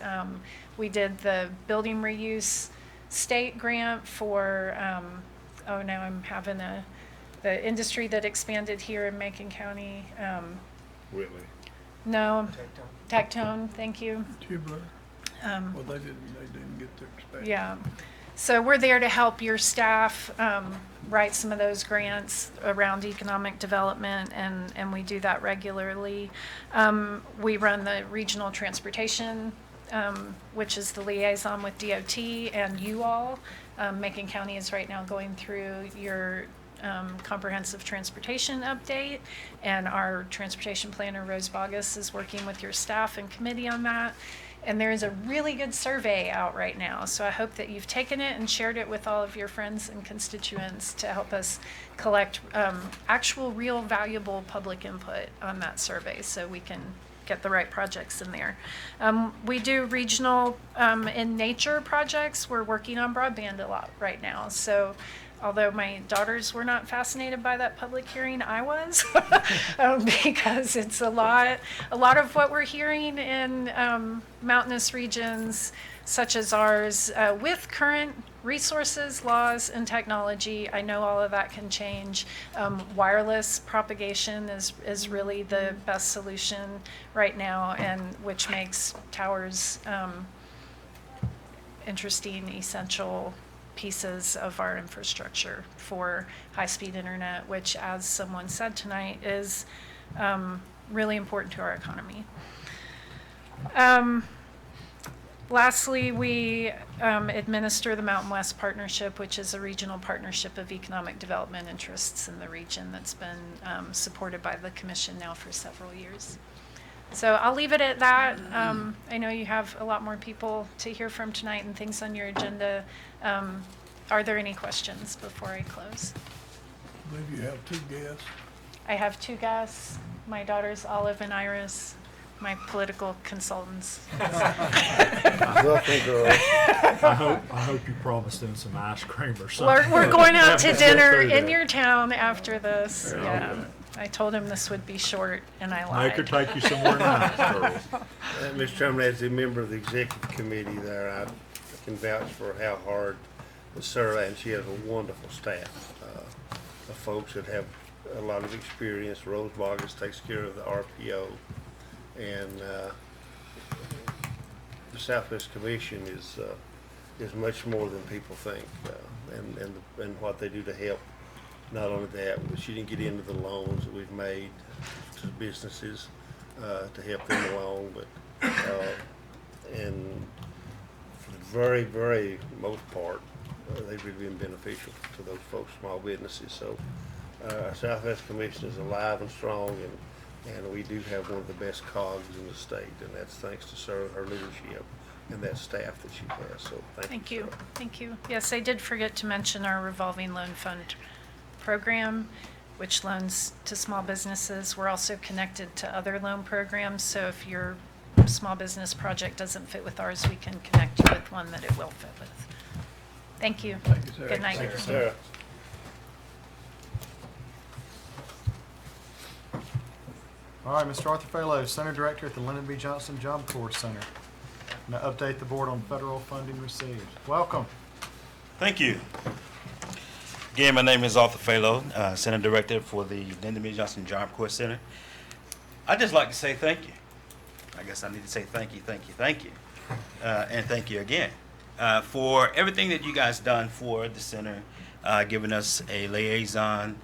We did the building reuse state grant for, now I'm having the industry that expanded here in Macon County. Whitley. No, Tectone, thank you. Tubular. Well, they didn't get to expand. Yeah. So we're there to help your staff write some of those grants around economic development, and we do that regularly. We run the regional transportation, which is the liaison with DOT and you all. Macon County is right now going through your comprehensive transportation update, and our transportation planner, Rose Bogus, is working with your staff and committee on that. And there is a really good survey out right now, so I hope that you've taken it and shared it with all of your friends and constituents to help us collect actual, real, valuable public input on that survey so we can get the right projects in there. We do regional in nature projects. We're working on broadband a lot right now, so although my daughters were not fascinated by that public hearing, I was, because it's a lot of what we're hearing in mountainous regions such as ours, with current resources, laws, and technology. I know all of that can change. Wireless propagation is really the best solution right now, and which makes towers interesting, essential pieces of our infrastructure for high-speed internet, which, as someone said tonight, is really important to our economy. Lastly, we administer the Mountain West Partnership, which is a regional partnership of economic development interests in the region that's been supported by the Commission now for several years. So I'll leave it at that. I know you have a lot more people to hear from tonight and things on your agenda. Are there any questions before I close? I believe you have 2 guests. I have 2 guests, my daughters Olive and Iris, my political consultants. Welcome, girl. I hope you promised them some ice cream or something. We're going out to Let's dinner get through in that. your town after this. Yeah, Yeah. okay. I told him this would be short, and I lied. Make her take you somewhere nice, girl. Mr. Chairman, as a member of the executive committee there, I can vouch for how hard the survey, and she has a wonderful staff of folks that have a lot of experience. Rose Bogus takes care of the RPO, and the Southwest Commission is much more than people think, and what they do to help. Not only that, she didn't get into the loans that we've made to businesses to help them along, but and for the very, very most part, they've really been beneficial to those folks, small businesses. So our Southwest Commission is alive and strong, and we do have one of the best COGs in the state, and that's thanks to her leadership and that staff that she has, so Thank you. you, thank you. Yes, I did forget to mention our revolving loan fund program, which loans to small businesses. We're also connected to other loan programs, so if your small business project doesn't fit with ours, we can connect you with one that it will fit with. Thank you. Thank you, Sarah. Good night. Thank you, Sarah. All right, Mr. Arthur Falo, Center Director at the Lyndon B. Johnson Job Corps Center. Now update the board on federal funding received. Welcome. Thank you. Again, my name is Arthur Falo, Center Director for the Lyndon B. Johnson Job Corps Center. I'd just like to say thank you. I guess I need to say thank you, and thank you again for everything that you guys done for the center, giving us a liaison,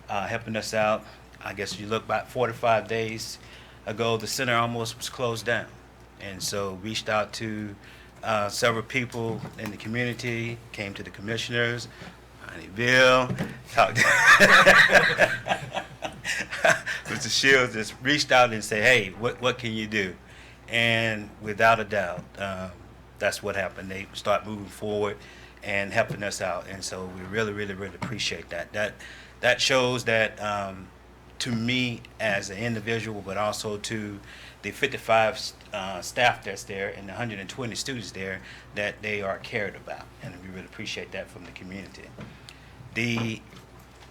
helping us out. I guess you look back 45 days ago, the center almost was closed down. And so reached out to several people in the community, came to the commissioners, Honeybell, talked to Mr. Shields, just reached out and said, hey, what can you do? And without a doubt, that's what happened. They start moving forward and helping us out. And so we really, really, really appreciate that. That shows that to me as an individual, but also to the 55 staff that's there and the 120 students there, that they are cared about. And we really appreciate that from the community. The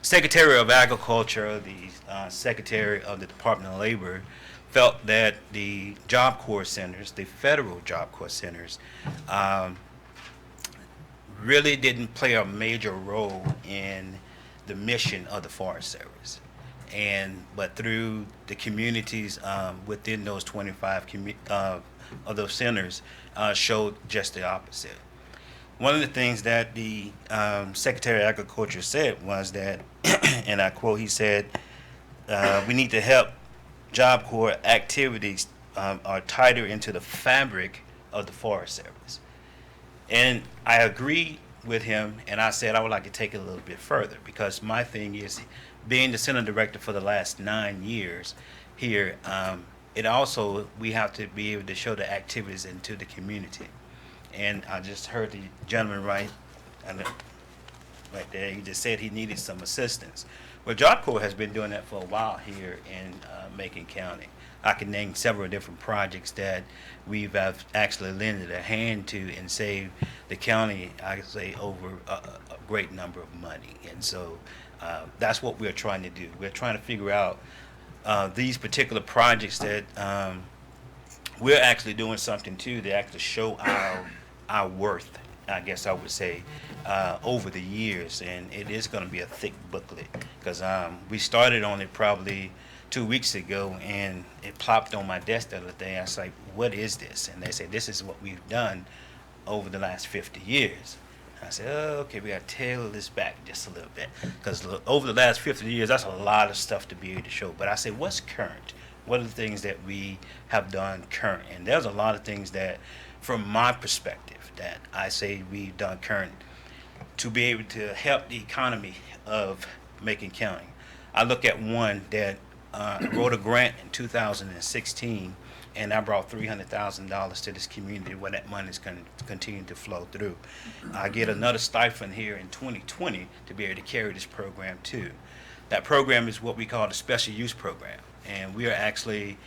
Secretary of Agriculture, the Secretary of the Department of Labor, felt that the Job Corps centers, the federal Job Corps centers, really didn't play a major role in the mission of the Forest Service. But through the communities within those 25 of those centers showed just the opposite. One of the things that the Secretary of Agriculture said was that, and I quote, he said, we need to help Job Corps activities are tighter into the fabric of the Forest Service. And I agree with him, and I said I would like to take it a little bit further, because my thing is, being the center director for the last 9 years here, it also, we have to be able to show the activities into the community. And I just heard the gentleman right there, he just said he needed some assistance. Well, Job Corps has been doing that for a while here in Macon County. I can name several different projects that we've actually lended a hand to and saved the county, I could say, over a great number of money. And so that's what we're trying to do. We're trying to figure out these particular projects that we're actually doing something too to actually show our worth, I guess I would say, over the years. And it is going to be a thick booklet, because we started on it probably 2 weeks ago, and it plopped on my desk the other day. I was like, what is this? And they said, this is what we've done over the last 50 years. I said, oh, okay, we got to tailor this back just a little bit, because over the last 50 years, that's a lot of stuff to be able to show. But I said, what's current? What are the things that we have done current? And there's a lot of things that, from my perspective, that I say we've done current to be able to help the economy of Macon County. I look at one that wrote a grant in 2016, and I brought $300,000 to this community where that money is going to continue to flow through. I get another stipend here in 2020 to be able to carry this program too. That program is what we call the special use program, and we are actually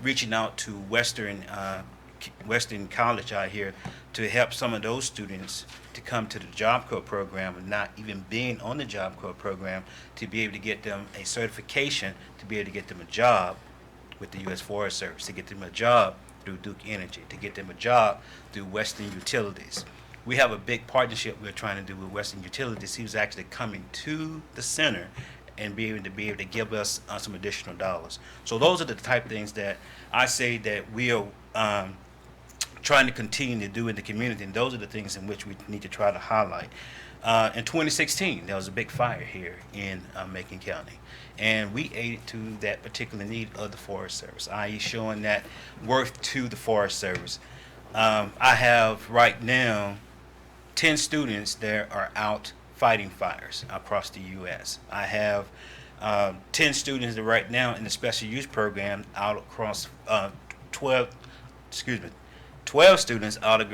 reaching out to Western College out here to help some of those students to come to the Job Corps program, and not even being on the Job Corps program, to be able to get them a certification, to be able to get them a job with the U.S. Forest Service, to get them a job through Duke Energy, to get them a job through Western Utilities. We have a big partnership we're trying to do with Western Utilities. He was actually coming to the center and be able to give us some additional dollars. So those are the type of things that I say that we are trying to continue to do in the community, and those are the things in which we need to try to highlight. In 2016, there was a big fire here in Macon County, and we aided to that particular need of the Forest Service, i.e. showing that worth to the Forest Service. I have right now 10 students that are out fighting fires across the U.S. I have 10 students that right now in the special use program out across 12 12 students out of,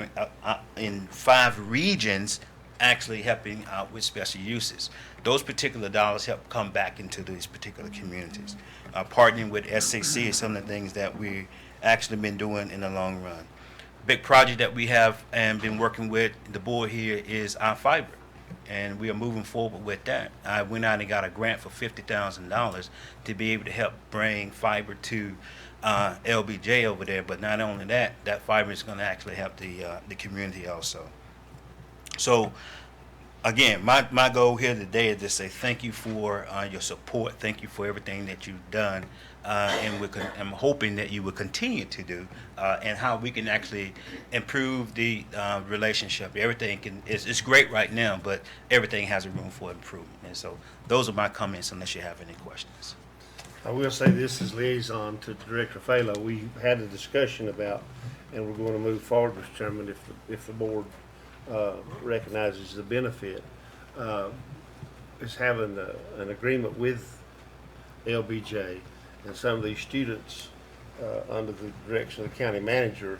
in 5 regions actually helping out with special uses. Those particular dollars help come back into these particular communities. Partnering with SCC is some of the things that we actually been doing in the long run. Big project that we have and been working with the board here is our fiber, and we are moving forward with that. I went out and got a grant for $50,000 to be able to help bring fiber to LBJ over there. But not only that, that fiber is going to actually help the community also. So again, my goal here today is to say thank you for your support. Thank you for everything that you've done, and I'm hoping that you will continue to do, and how we can actually improve the relationship. Everything it's great right now, but everything has a room for improvement. And so those are my comments, unless you have any questions. I will say this as liaison to Director Falo. We had a discussion about, and we're going to move forward, Mr. Chairman, if the board recognizes the benefit, is having an agreement with LBJ and some of these students under the direction of the county manager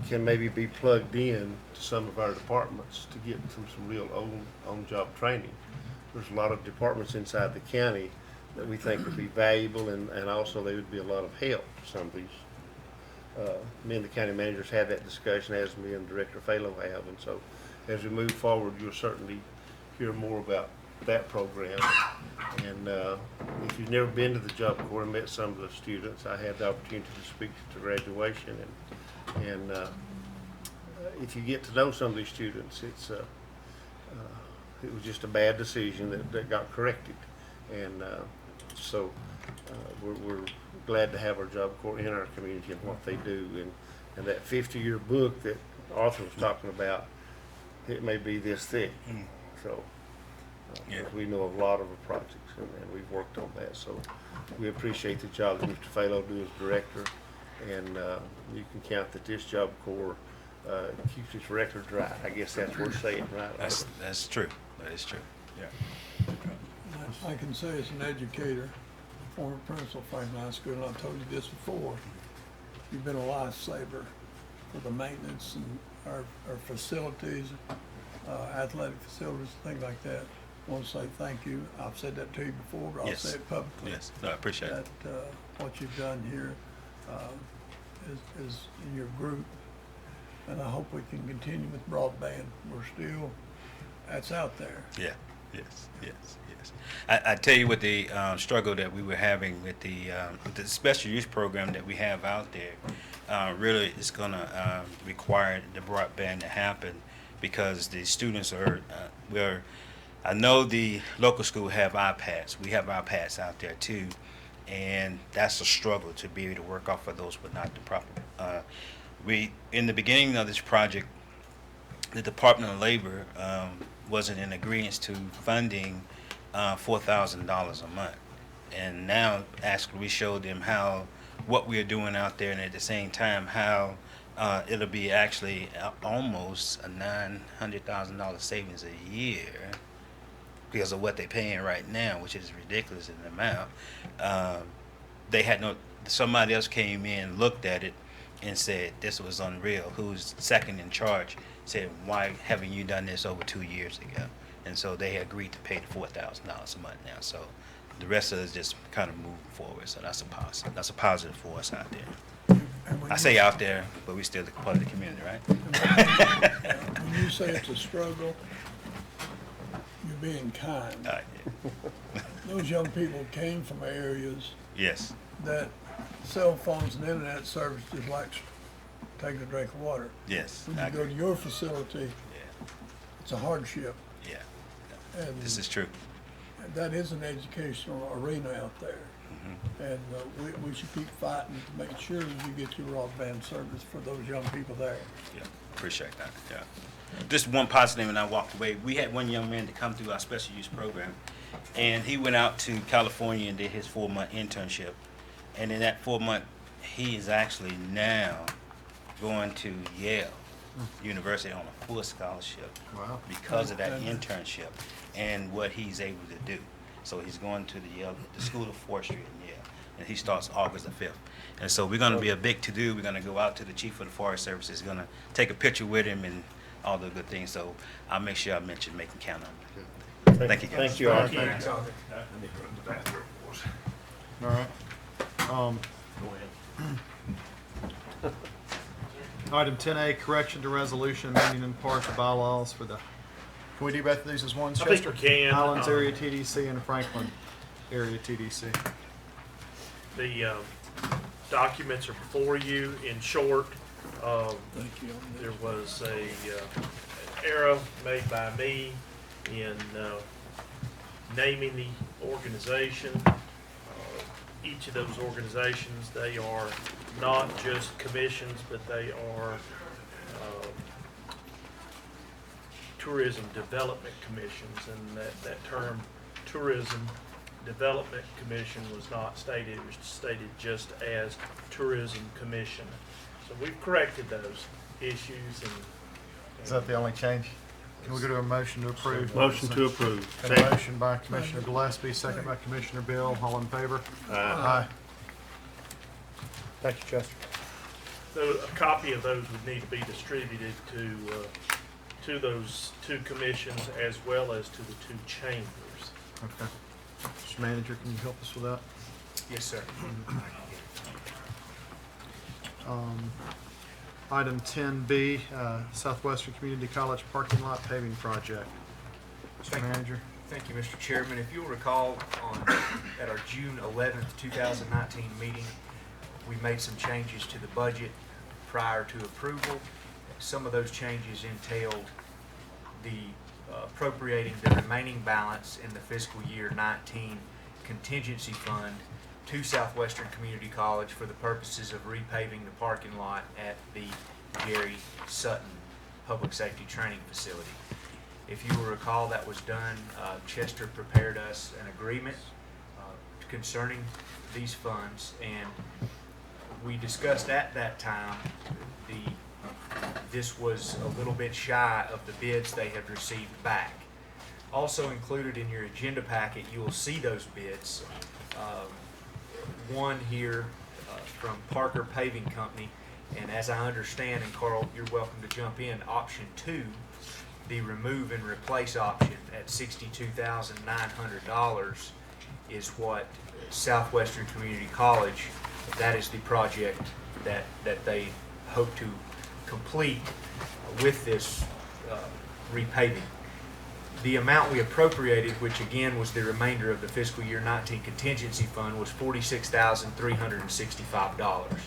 can maybe be plugged in to some of our departments to get some real on-job training. There's a lot of departments inside the county that we think would be valuable, and also they would be a lot of help to some of these. Me and the county managers had that discussion, as me and Director Falo have, and so as we move forward, you'll certainly hear more about that program. And if you've never been to the Job Corps and met some of the students, I had the opportunity to speak to graduation, and if you get to know some of these students, it was just a bad decision that got corrected, and so we're glad to have our Job Corps in our community and what they do, and that 50-year book that Arthur was talking about, it may be this thick. So we know of a lot of the projects, and we've worked on that. So we appreciate the job that Mr. Falo do as director, and you can count that this Job Corps keeps its record dry. I guess that's worth saying, right? That's true. That is true. Yeah. I can say as an educator, former principal of Franklin High School, and I've told you this before, you've been a lifesaver for the maintenance and our facilities, athletic facilities, things like that. I want to say thank you. I've said that to you before, but I'll say it publicly. Yes, no, I appreciate it. What you've done here is in your group, and I hope we can continue with broadband. That's out there. Yeah. Yes. I tell you what, the struggle that we were having with the special use program that we have out there, really is going to require the broadband to happen, because the students are, I know the local school have iPads. We have iPads out there too, and that's a struggle to be able to work off of those, but not the proper. In the beginning of this project, the Department of Labor wasn't in agreement to funding $4,000 a month, and now actually we showed them what we are doing out there, and at the same time how it'll be actually almost a $900,000 savings a year because of what they're paying right now, which is ridiculous in the amount. Somebody else came in, looked at it, and said this was unreal. Who's second in charge said, why haven't you done this over 2 years ago? And so they agreed to pay the $4,000 a month now. So the rest of it is just kind of moving forward. So that's a positive. That's a positive for us out there. I say out there, but we still part of the community, right? When you say it's a struggle, you're being kind. Yeah. Those young people came from areas Yes. that cell phones and internet service is like taking a drink of water. Yes. When you go to your facility, it's a hardship. Yeah. And This is true. that is an educational arena out there. And we should keep fighting to make sure that you get your broadband service for those young people there. Yeah, appreciate that. Yeah. Just one positive, and I walked away. We had one young man to come through our special use program, and he went out to California and did his 4-month internship. And in that 4 month, he is actually now going to Yale University on a full scholarship. Wow. Because of that internship and what he's able to do. So he's going to the School of Forestry in Yale. and he starts August the 5th. And so we're going to be a big to-do. We're going to go out to the chief of the Forest Service. He's going to take a picture with him and all the good things. So I'll make sure I mention Macon County. Thank you, guys. Thank you, Arthur. Thanks, Arthur. All right. Item 10A, correction to resolution amending in part the bylaws for the, can we do both of these as one? I think we can. Highlands Area TDC and Franklin Area TDC. The documents are before you. In short, Thank you. there was an error made by me in naming the organization. Each of those organizations, they are not just commissions, but they are tourism development commissions, and that term tourism development commission was not stated. It was stated just as tourism commission. So we've corrected those issues, and Is that the only change? Can we go to a motion to approve? Motion to approve. Got a motion by Commissioner Gillespie, second by Commissioner Bill. All in favor? Aye. Thank you, Chester. so a copy of those would need to be distributed to those two commissions as well as to the two chambers. Okay. Mr. Manager, can you help us with that? Yes, sir. Item 10B, Southwestern Community College parking lot paving project. Mr. Manager? Thank you, Mr. Chairman. If you'll recall, at our June 11th, 2019 meeting, we made some changes to the budget prior to approval. Some of those changes entailed the appropriating the remaining balance in the fiscal year 19 contingency fund to Southwestern Community College for the purposes of repaving the parking lot at the Jerry Sutton Public Safety Training Facility. If you will recall, that was done, Chester prepared us an agreement concerning these funds, and we discussed at that time this was a little bit shy of the bids they had received back. Also included in your agenda packet, you will see those bids. One here from Parker Paving Company, and as I understand, and Carl, you're welcome to jump in, option 2, the remove and replace option at $62,900 is what Southwestern Community College, that is the project that they hope to complete with this repaving. The amount we appropriated, which again was the remainder of the fiscal year 19 contingency fund, was $46,365.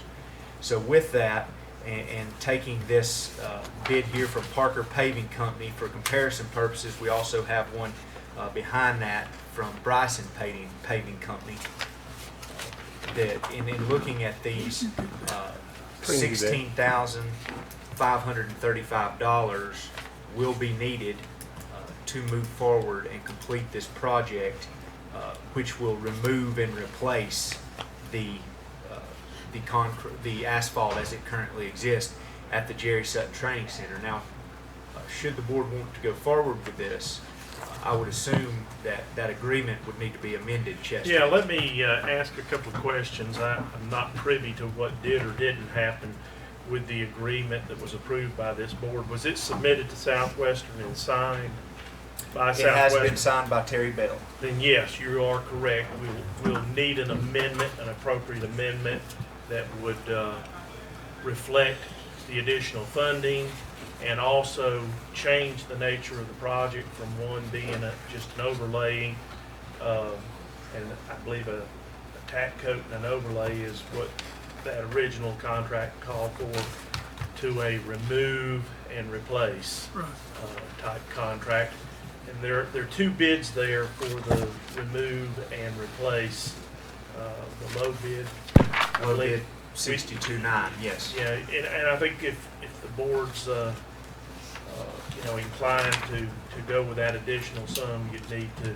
So with that, and taking this bid here from Parker Paving Company for comparison purposes, we also have one behind that from Bryson Paving Company. That in looking at these, $16,535 will be needed to move forward and complete this project, which will remove and replace the asphalt as it currently exists at the Jerry Sutton Training Center. Now, should the board want to go forward with this, I would assume that agreement would need to be amended, Chester. Yeah, let me ask a couple of questions. I'm not privy to what did or didn't happen with the agreement that was approved by this board. Was it submitted to Southwestern and signed by It Southwestern? has been signed by Terry Bell. Then yes, you are correct. We'll need an amendment, an appropriate amendment that would reflect the additional funding and also change the nature of the project from one being just an overlay, and I believe a tack coat and an overlay is what that original contract called for, to a remove and replace type contract. And there are two bids there for the remove and replace. The low bid, Low bid, 62.9, yes. yeah, and I think if the board's inclined to go with that additional sum, you'd need to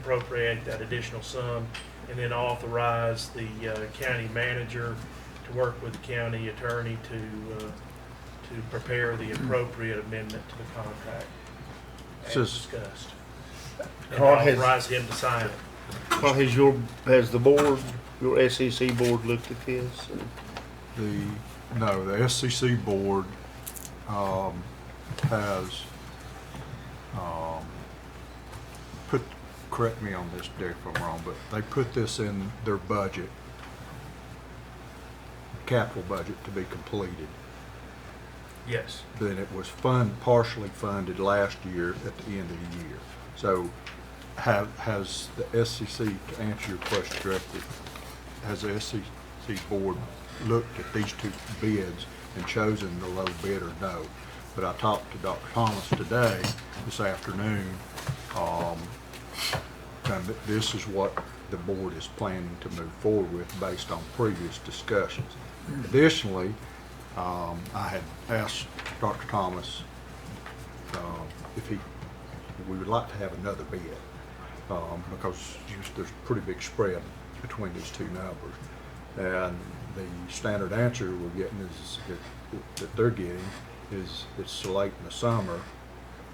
appropriate that additional sum and then authorize the county manager to work with the county attorney to prepare the appropriate amendment to the contract as discussed. And Carl, authorize him to sign it. Has the board your SEC board looked at this? No, the SCC board, has, correct me on this, Derek, if I'm wrong, but they put this in their budget, capital budget to be completed. Yes. Then it was partially funded last year at the end of the year. So has the SCC, to answer your question directly, has the SCC board looked at these two bids and chosen the low bidder? No. But I talked to Dr. Thomas today, this afternoon, and this is what the board is planning to move forward with based on previous discussions. Additionally, I had asked Dr. Thomas if we would like to have another bid, because there's a pretty big spread between these two numbers. And the standard answer we're getting is, that they're getting is, it's so late in the summer,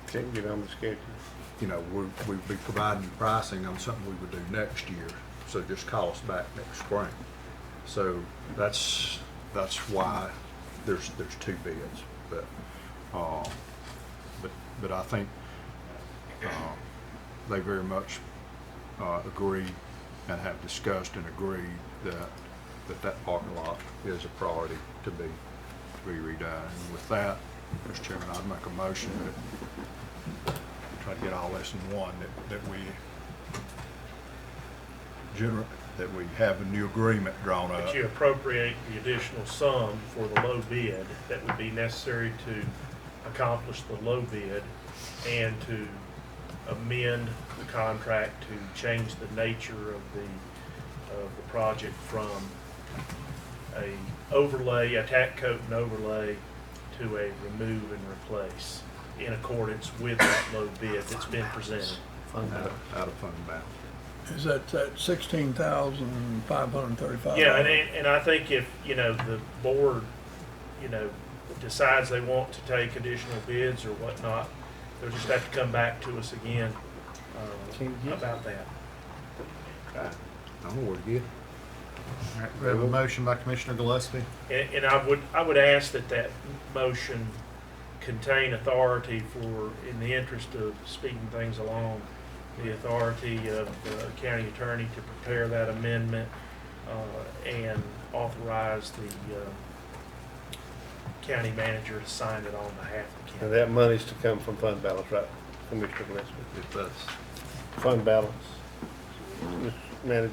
Can't get on the schedule. you know, we'd be providing pricing on something we would do next year, so just call us back next spring. So that's why there's two bids, but I think they very much agree and have discussed and agreed that parking lot is a priority to be redone. And with that, Mr. Chairman, I'd make a motion that try to get all this in one, that we have a new agreement drawn up. That you appropriate the additional sum for the low bid that would be necessary to accomplish the low bid, and to amend the contract to change the nature of the project from a tack coat and overlay to a remove and replace, in accordance with that low bid that's been presented. Out of fund balance. Is that $16,535? Yeah, and I think if, the board, decides they want to take additional bids or whatnot, they'll just have to come back to us again about that. I don't know where to get it. All right, we have a motion by Commissioner Gillespie. And I would ask that motion contain authority for, in the interest of speeding things along, the authority of the county attorney to prepare that amendment and authorize the county manager to sign it on behalf of the And county. that money's to come from fund balance, right, Commissioner Gillespie? If that's, Fund balance, Mr. Manager.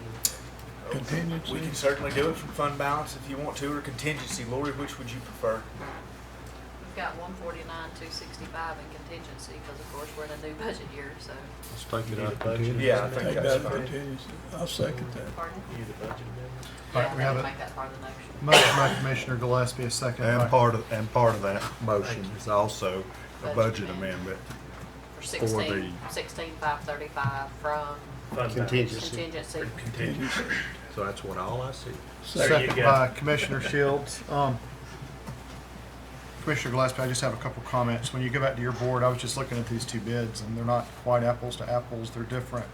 Contingency? We can certainly do it from fund balance if you want to, or contingency. Lori, which would you prefer? We've got 149,265 in contingency, because of course we're in a new budget year, so. let's take it Need out a of budget. contingency. Yeah, I think Take that's that fine. contingency. I'll second that. Pardon? Need a budget amendment? All right, Yeah, we have I a make that part of the motion. motion by Commissioner Gillespie, a second And by part of that motion is also a budget amendment For for 16,535 from Fund balance. Contingency. contingency. Contingency. So that's what all I see. There you second go. by Commissioner Shields. Commissioner Gillespie, I just have a couple comments. When you go back to your board, I was just looking at these two bids, and they're not quite apples to apples. They're different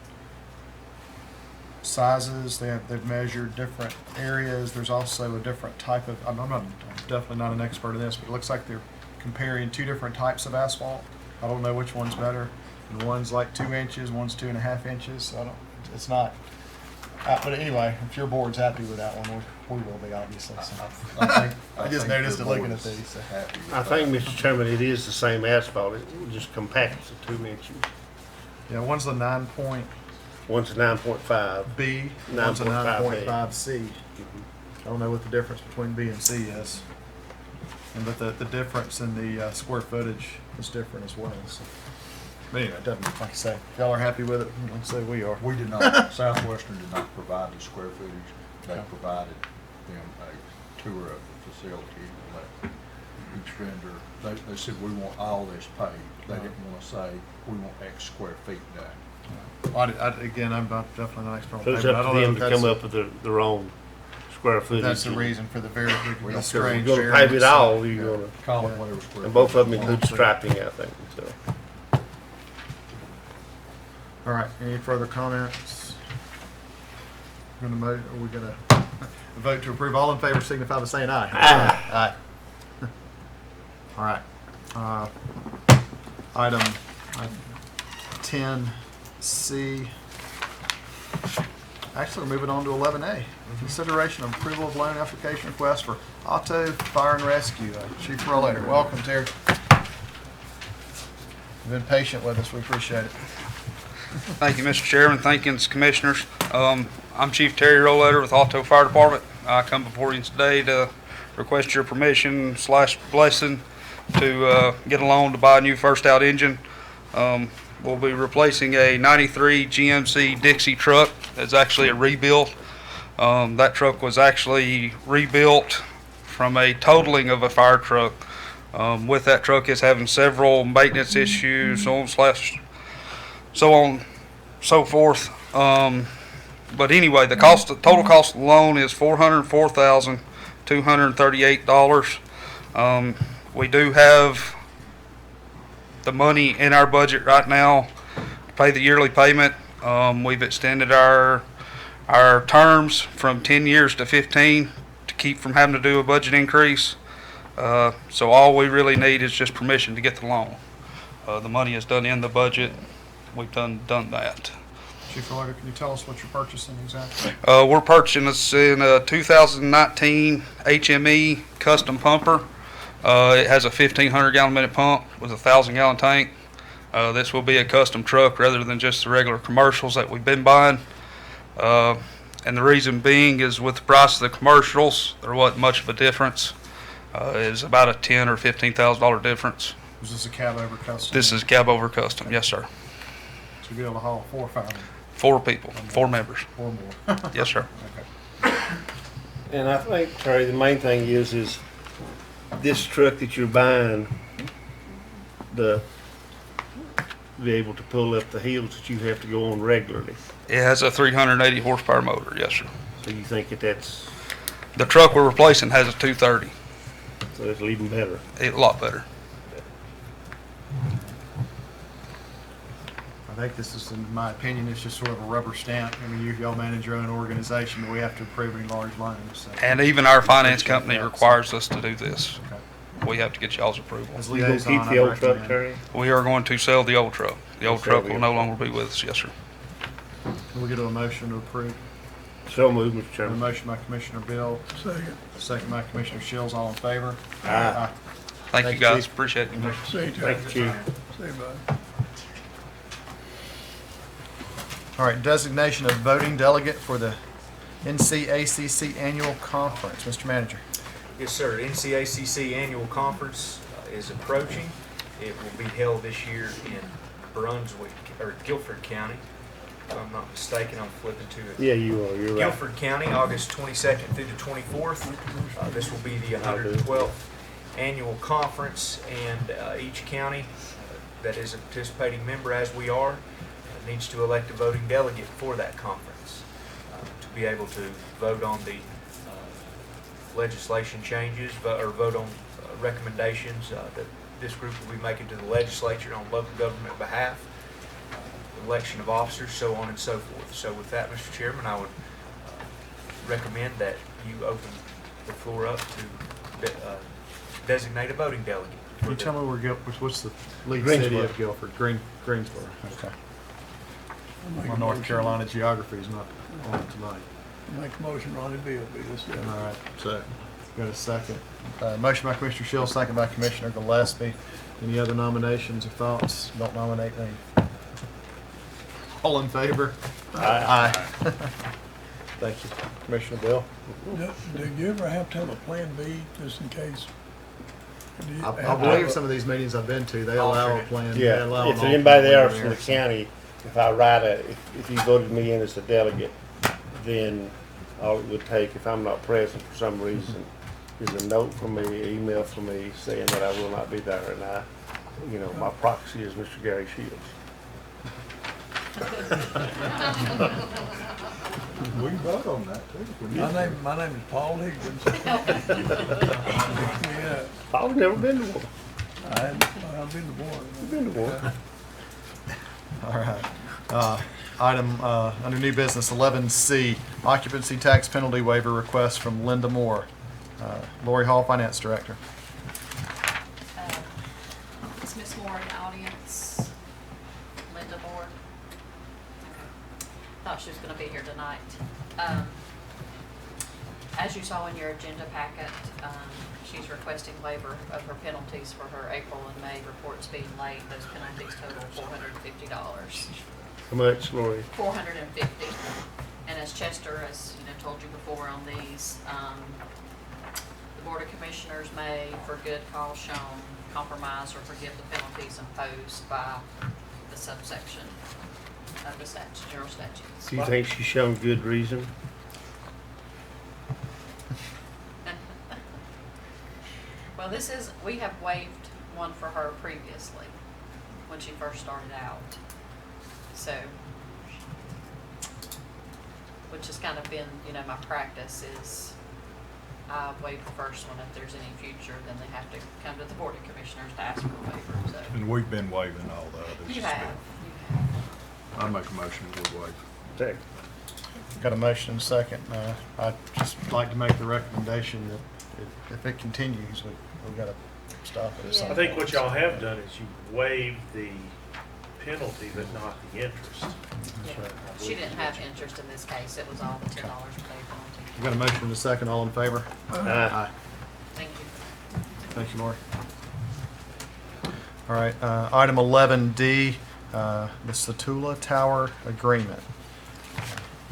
sizes. They've measured different areas. There's also a different type of, I'm definitely not an expert in this, but it looks like they're comparing two different types of asphalt. I don't know which one's better. And one's like 2 inches, one's 2.5 inches. So it's not. But anyway, if your board's happy with that one, we will be, obviously. So I just noticed it looking at these. So. I think, Mr. Chairman, it is the same asphalt, it just compacts to 2 inches. Yeah, one's a 9 point One's 9.5. B, one's a 9.5 9.5 C. I don't know what the difference between B and C is. But the difference in the square footage is different as well. So. But anyway, it doesn't, like I say, if y'all are happy with it, let's say we are. We did not, Southwestern did not provide the square footage. They provided them a tour of the facility and let each vendor, they said, we want all this paid. They didn't want to say, we want X square feet done. Again, I'm definitely not expert on So it's payment. I up don't to know them if to that's, come up with their own square if footage. that's the reason for the very We the don't strange You're gonna variance. pave it all, you're gonna, Call it whatever square. and both of them feet. include striping, I think, so. All right, any further comments? Are we gonna vote to approve? All in favor signify by saying aye. Aye. Aye. All right. Item 10C. Actually, we're moving on to 11A. Consideration of approval of loan application request for auto fire and rescue. Chief Rollator, welcome, Terry. You've been patient with us. We appreciate it. Thank you, Mr. Chairman. Thank you, Commissioners. I'm Chief Terry Rollator with Alto Fire Department. I come before you today to request your permission / blessing to get a loan to buy a new first out engine. We'll be replacing a 93 GMC Dixie truck. It's actually a rebuild. That truck was actually rebuilt from a totaling of a fire truck. With that truck, it's having several maintenance issues, so on, so forth. But anyway, the total cost of the loan is $404,238. We do have the money in our budget right now to pay the yearly payment. We've extended our terms from 10 years to 15 to keep from having to do a budget increase. So all we really need is just permission to get the loan. The money is done in the budget. We've done that. Chief Rollator, can you tell us what you're purchasing exactly? We're purchasing a 2019 HME custom pumper. It has a 1,500 gallon minute pump with a 1,000 gallon tank. This will be a custom truck rather than just the regular commercials that we've been buying. And the reason being is with the price of the commercials, there wasn't much of a difference. It's about a $10,000 or $15,000 difference. Was this a cab over custom? This is cab over custom, yes, sir. So you'll be able to haul 4 or 5? 4 people, 4 members. 4 more. Yes, sir. Okay. And I think, Terry, the main thing is this truck that you're buying, be able to pull up the hills that you have to go on regularly. It has a 380 horsepower motor, yes, sir. So you think that's... The truck we're replacing has a 230. So it's even better. A lot better. I think this is, in my opinion, it's just sort of a rubber stamp. I mean, y'all manage your own organization, but we have to approve any large loans. So. And even our finance company requires us to do this. Okay. We have to get y'all's approval. As You gonna liaison, keep I'd the old truck, recommend- Terry? We are going to sell the old truck. The old Sell truck the will old no truck. longer be with us, yes, sir. Can we get a motion to approve? So moved, Mr. A Chairman. motion by Commissioner Bill, Second. second by Commissioner Shields. All in favor? Aye. Thank you, Thank you, guys. Chief. Appreciate it. See you, Terry. Thank you, Chief. See you, bud. All right, designation of voting delegate for the NCACC Annual Conference. Mr. Manager. Yes, sir. NCACC Annual Conference is approaching. It will be held this year in Brunswick, or Guilford County. If I'm not mistaken, I'm flipping to it. Yeah, you are. You're right. Guilford County, August 22nd through the 24th. This will be the 112th annual conference, and each county that is a participating member, as we are, needs to elect a voting delegate for that conference to be able to vote on the legislation changes, or vote on recommendations that this group will be making to the legislature on local government behalf, election of officers, so on and so forth. So with that, Mr. Chairman, I would recommend that you open the floor up to designate a voting delegate. Can you tell me where what's the lead Greensboro. city of Guilford? Greensboro. Okay. My North Carolina geography is not on tonight. Make a motion, Ronnie Bill, be this All delegate. right. So, got a second. Motion by Commissioner Shields, second by Commissioner Gillespie. Any other nominations or thoughts? Don't nominate me. All in favor? Aye. Thank you. Commissioner Bill? Do you ever have to have a plan B, just in case? Do you- I believe some of these meetings I've been to, they allow a plan. they Yeah, allow if an anybody there alternate from the so- county, if I write if you voted me in as a delegate, then all it would take, if I'm not present for some reason, is a note from me, an email from me saying that I will not be there, and my proxy is Mr. Gary Shields. We can vote on that too. if we need to. My name is Paul Higgins. Yeah, I've never been to one. I've been to one. I've been to one. All right. Item under new business 11C, occupancy tax penalty waiver request from Linda Moore. Lori Hall, Finance Director. Is Ms. Moore in the audience? Linda Moore? Thought she was gonna be here tonight. As you saw in your agenda packet, she's requesting waiver of her penalties for her April and May reports being late. Those penalties total $450. How much, Lori? $450. And as Chester has, told you before on these, the Board of Commissioners may, for good cause shown, compromise or forgive the penalties imposed by the subsection of the general statutes. Do you think she's shown good reason? Well, we have waived one for her previously when she first started out. So, which has kind of been, my practice is I waive the first one. If there's any future, then they have to come to the Board of Commissioners to ask for a waiver, so. And we've been waiving all the others. You have. I make a motion to waive. Second. Got a motion and a second. I'd just like to make the recommendation that if it continues, we've got to stop it at some I think what y'all have done is you waived the penalty, but not the interest. Yeah. She didn't have interest in this case. It was all the $10 per day penalty. We've got a motion and a second. All in favor? Aye. Thank you. Thank you, Lori. All right, item 11D, the Satula Tower Agreement.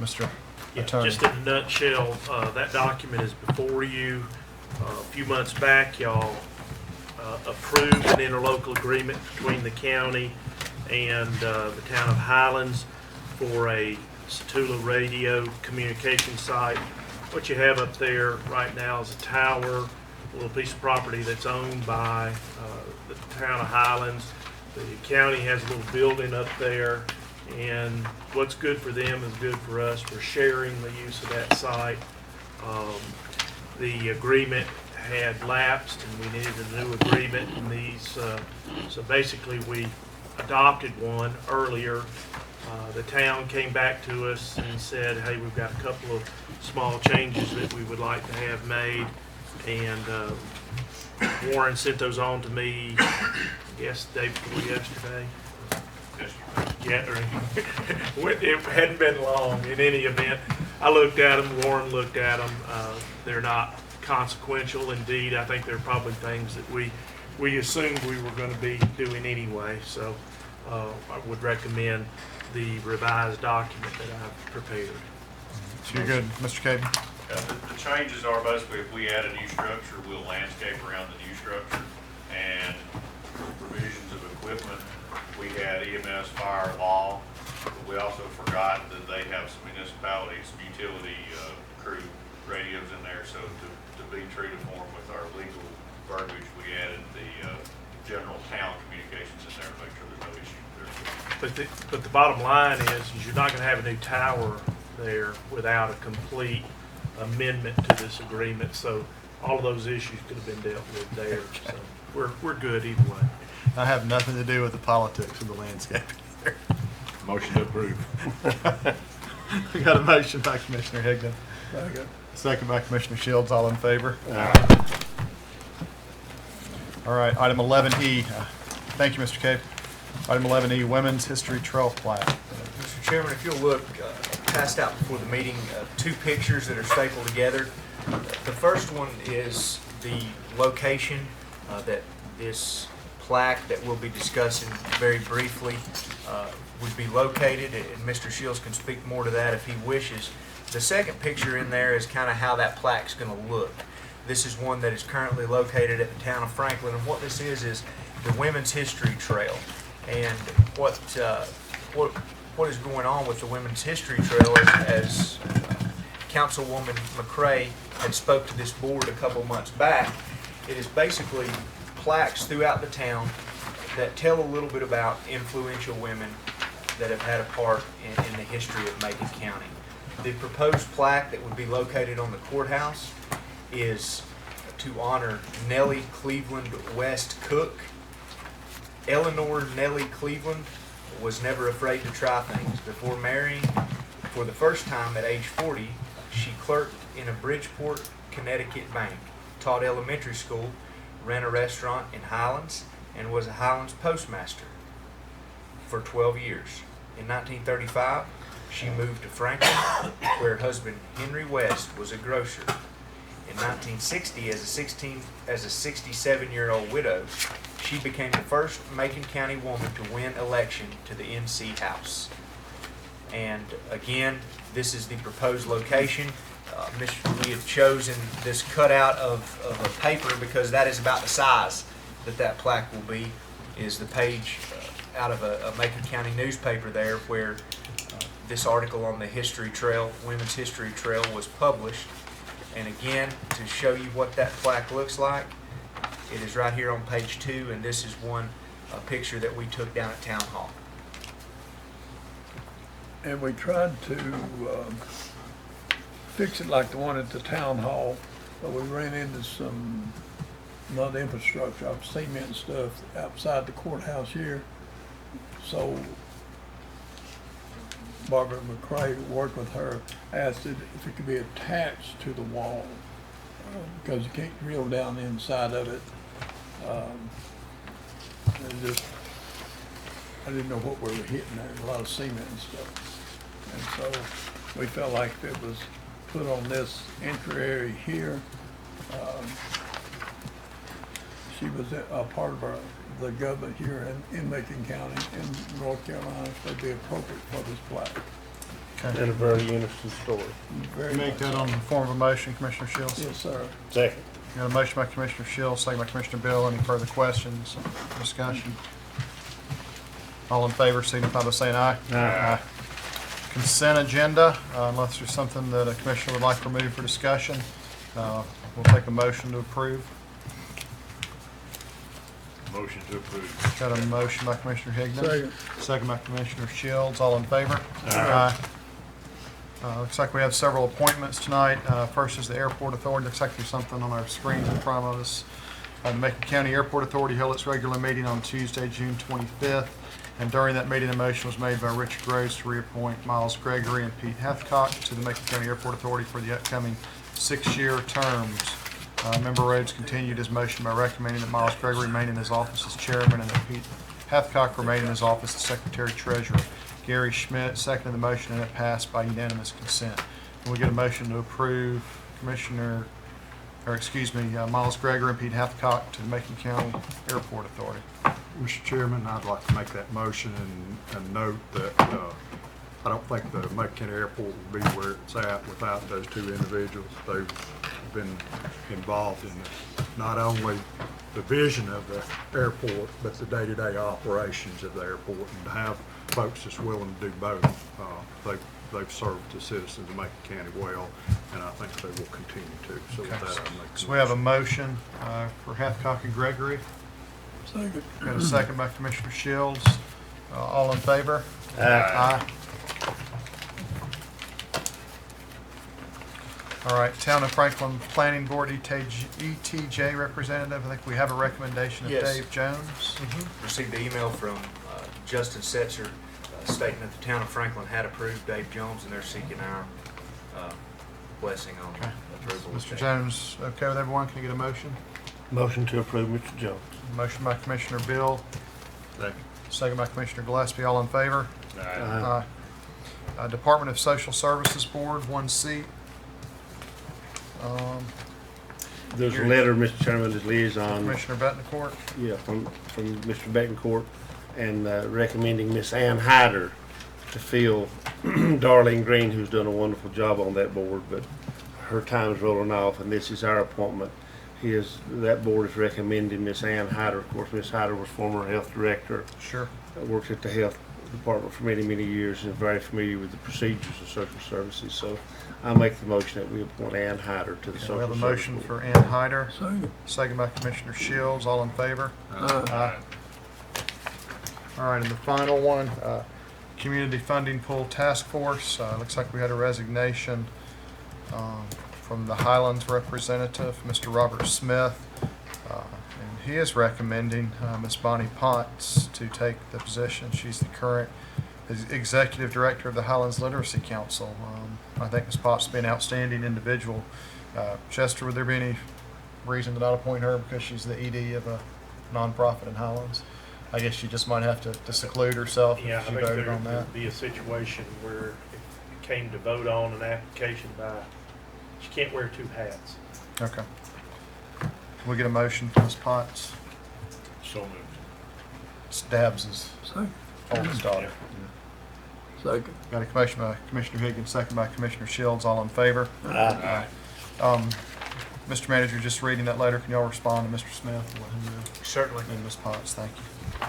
Mr. Yeah, Attorney. just in a nutshell, that document is before you. A few months back, y'all approved an interlocal agreement between the county and the town of Highlands for a Satula radio communication site. What you have up there right now is a tower, a little piece of property that's owned by the town of Highlands. The county has a little building up there, and what's good for them is good for us. We're sharing the use of that site. The agreement had lapsed, and we needed a new agreement, and so basically we adopted one earlier. The town came back to us and said, hey, we've got a couple of small changes that we would like to have made, and Warren sent those on to me, I guess, the day before yesterday. Yeah, it hadn't been long. In any event, I looked at them, Warren looked at them. They're not consequential. Indeed, I think they're probably things that we assumed we were going to be doing anyway. So I would recommend the revised document that I've prepared. So you're good, Mr. Caden? The changes are basically if we add a new structure, we'll landscape around the new structure, and provisions of equipment. We had EMS, fire, law, but we also forgot that they have some municipalities, utility crew radios in there, so to be true to form with our legal verbiage, we added the general town communications in there to make sure there's no issue there. But the bottom line is you're not going to have a new tower there without a complete amendment to this agreement. So all of those issues could have been dealt with there. So we're good either way. I have nothing to do with the politics of the landscape either. Motion to approve. We got a motion by Commissioner Higdon. Second by Commissioner Shields. All in favor? All right, item 11E. Thank you, Mr. Cave. Item 11E, Women's History Trail Plaque. Mr. Chairman, if you'll look, passed out before the meeting, two pictures that are stapled together. The first one is the location that this plaque that we'll be discussing very briefly would be located, and Mr. Shields can speak more to that if he wishes. The second picture in there is kind of how that plaque's going to look. This is one that is currently located at the town of Franklin, and what this is the Women's History Trail. And what is going on with the Women's History Trail as Councilwoman McCray had spoke to this board a couple months back. It is basically plaques throughout the town that tell a little bit about influential women that have had a part in the history of Macon County. The proposed plaque that would be located on the courthouse is to honor Nellie Cleveland West Cook, Eleanor Nellie Cleveland was never afraid to try things. Before marrying for the first time at age 40, she clerked in a Bridgeport, Connecticut bank, taught elementary school, ran a restaurant in Highlands, and was a Highlands postmaster for 12 years. In 1935, she moved to Franklin, where her husband Henry West was a grocer. In 1960, as a 67-year-old widow, she became the first Macon County woman to win election to the NC House. And again, this is the proposed location. We have chosen this cutout of a paper because that is about the size that plaque will be, is the page out of a Macon County newspaper there where this article on the history trail, Women's History Trail, was published. And again, to show you what that plaque looks like, it is right here on page 2, and this is a picture that we took down at Town Hall. And we tried to fix it like the one at the Town Hall, but we ran into some mud infrastructure of cement and stuff outside the courthouse here. So Barbara McCrae, who worked with her, asked if it could be attached to the wall because you can't drill down the inside of it. I didn't know what we were hitting there, a lot of cement and stuff. And so we felt like if it was put on this entry area here, she was a part of the government here in Macon County in North Carolina, so it'd be appropriate for this plaque. Okay. And a very interesting story. Very Make much that so. on the form of a motion, Commissioner Shields. Yes, sir. Second. Got a motion by Commissioner Shields, second by Commissioner Bill. Any further questions, discussion? All in favor, signify by saying aye. Aye. Consent agenda, unless there's something that a commissioner would like to remove for discussion, we'll take a motion to approve. Motion to approve. Got a motion by Commissioner Higdon. Second. Second by Commissioner Shields. All in favor? Aye. Looks like we have several appointments tonight. First is the Airport Authority. Looks like there's something on our screens in front of us. The Macon County Airport Authority held its regular meeting on Tuesday, June 25th. And during that meeting, a motion was made by Richard Groves to reappoint Miles Gregory and Pete Hathcock to the Macon County Airport Authority for the upcoming 6-year terms. Member Rhodes continued his motion by recommending that Miles Gregory remain in his office as chairman and that Pete Hathcock remain in his office as secretary treasurer. Gary Schmidt seconded the motion and it passed by unanimous consent. Can we get a motion to approve Miles Gregory and Pete Hathcock to the Macon County Airport Authority? Mr. Chairman, I'd like to make that motion and note that I don't think the Macon County Airport would be where it's at without those two individuals. They've been involved in not only the vision of the airport, but the day-to-day operations of the airport. And to have folks that's willing to do both, they've served the citizens of Macon County well, and I think they will continue to. So with that, I'll make the So we have a motion for Hathcock and Gregory. Second. Got a second by Commissioner Shields. All in favor? Aye. All right, Town of Franklin Planning Board ETJ representative. I think we have a recommendation of Yes. Dave Jones. Received the email from Justin Setzer stating that the Town of Franklin had approved Dave Jones, and they're seeking our blessing on approval. of Mr. Dave. Jones, okay with everyone? Can you get a motion? Motion to approve, Mr. Jones. Motion by Commissioner Bill, Second. second by Commissioner Gillespie. All in favor? Aye. Department of Social Services Board, 1 seat. There's a letter, Mr. Chairman, as liaison. Commissioner Betancourt. Yeah, from Mr. Betancourt, and recommending Miss Ann Hyder to fill Darlene Green, who's done a wonderful job on that board, but her time's rolling off, and this is our appointment. That board is recommending Miss Ann Hyder. Of course, Miss Hyder was former health director. Sure. Worked at the health department for many, many years and is very familiar with the procedures of social services. So I make the motion that we appoint Ann Hyder to the We social have a service motion board. for Ann Hyder, Second. second by Commissioner Shields. All in favor? Aye. All right, and the final one, Community Funding Pool Task Force. Looks like we had a resignation from the Highlands representative, Mr. Robert Smith. And he is recommending Ms. Bonnie Potts to take the position. She's the current Executive Director of the Highlands Literacy Council. I think Ms. Potts would be an outstanding individual. Chester, would there be any reason to not appoint her because she's the ED of a nonprofit in Highlands? I guess she just might have to seclude herself Yeah, I if she think voted there on that. would be a situation where if it came to vote on an application by, she can't wear two hats. Okay. Can we get a motion for Ms. Potts? So moved. It's Dabbs's Second. oldest daughter. Second. Got a motion by Commissioner Higgins, second by Commissioner Shields. All in favor? Aye. Mr. Manager, just reading that letter, can y'all respond to Mr. Smith? And let him know? Certainly. And Ms. Potts, thank you.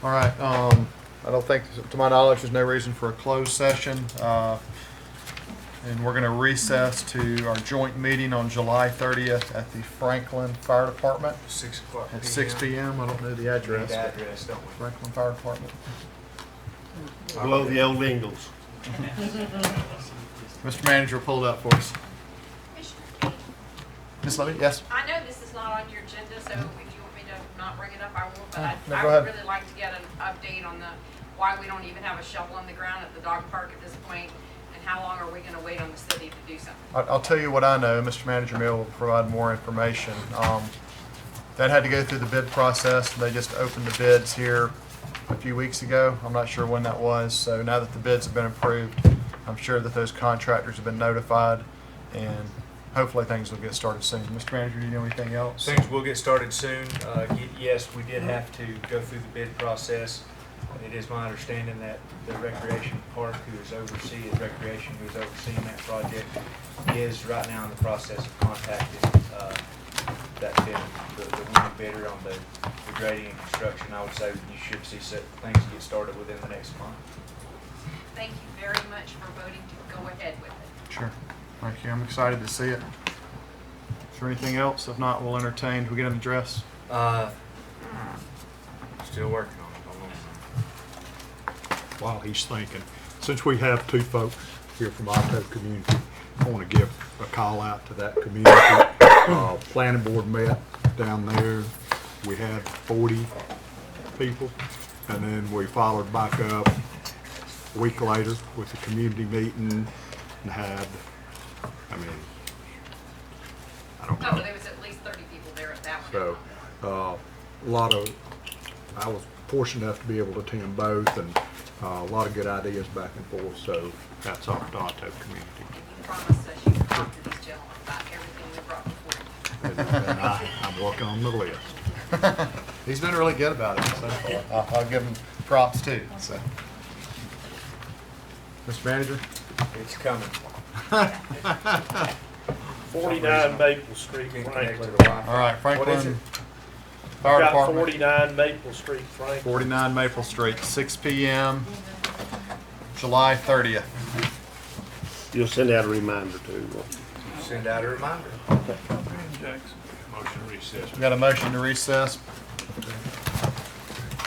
All right, I don't think, to my knowledge, there's no reason for a closed session. And we're going to recess to our joint meeting on July 30th at the Franklin Fire Department 6 o'clock. at 6 p.m. I don't know the address. The but address, don't we? Franklin Fire Department. Below the old Ingles. Mr. Manager, pull it up for us. Ms. Levy, yes? I know this is not on your agenda, so if you want me to not bring it up, I will, but No, I go would ahead. really like to get an update on why we don't even have a shovel on the ground at the dog park at this point, and how long are we gonna wait on the city to do something? I'll tell you what I know. Mr. Manager Mill will provide more information. That had to go through the bid process. They just opened the bids here a few weeks ago. I'm not sure when that was. So now that the bids have been approved, I'm sure that those contractors have been notified, and hopefully things will get started soon. Mr. Manager, do you know anything else? Things will get started soon. Yes, we did have to go through the bid process. It is my understanding that the Recreation Park, who is overseeing that project, is right now in the process of contacting that bidder, the winning bidder on the grading and construction. I would say you should see things get started within the next month. Thank you very much for voting to go ahead with it. Sure. Thank you. I'm excited to see it. Is there anything else? If not, we'll entertain. Do we get an address? Still working on it. While he's thinking, since we have two folks here from Otto community, I want to give a call out to that community. Planning board met down there. We had 40 people, and then we followed back up a week later with a community meeting and had, I don't know. Oh, there was at least 30 people there at that one. So, a lot of, I was fortunate enough to be able to attend both, and a lot of good ideas back and forth, so that's off to Otto community. You promised us you would talk to these gentlemen about everything we brought before you. And I'm working on the list. He's been really good about it so far. I'll give him props too. So, Mr. Manager? It's coming. 49 Maple Street, Can't connect to Franklin. the Wi-Fi. All right, What is Franklin it? Fire Got Department, 49 Maple Street, Franklin. 49 Maple Street, 6 p.m., July 30th. You'll send out a reminder too. Send out a reminder. Motion recess. We got a motion to recess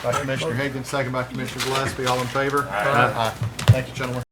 by Commissioner Higgins, second by Commissioner Gillespie. All in favor? Aye. Thank you, gentlemen.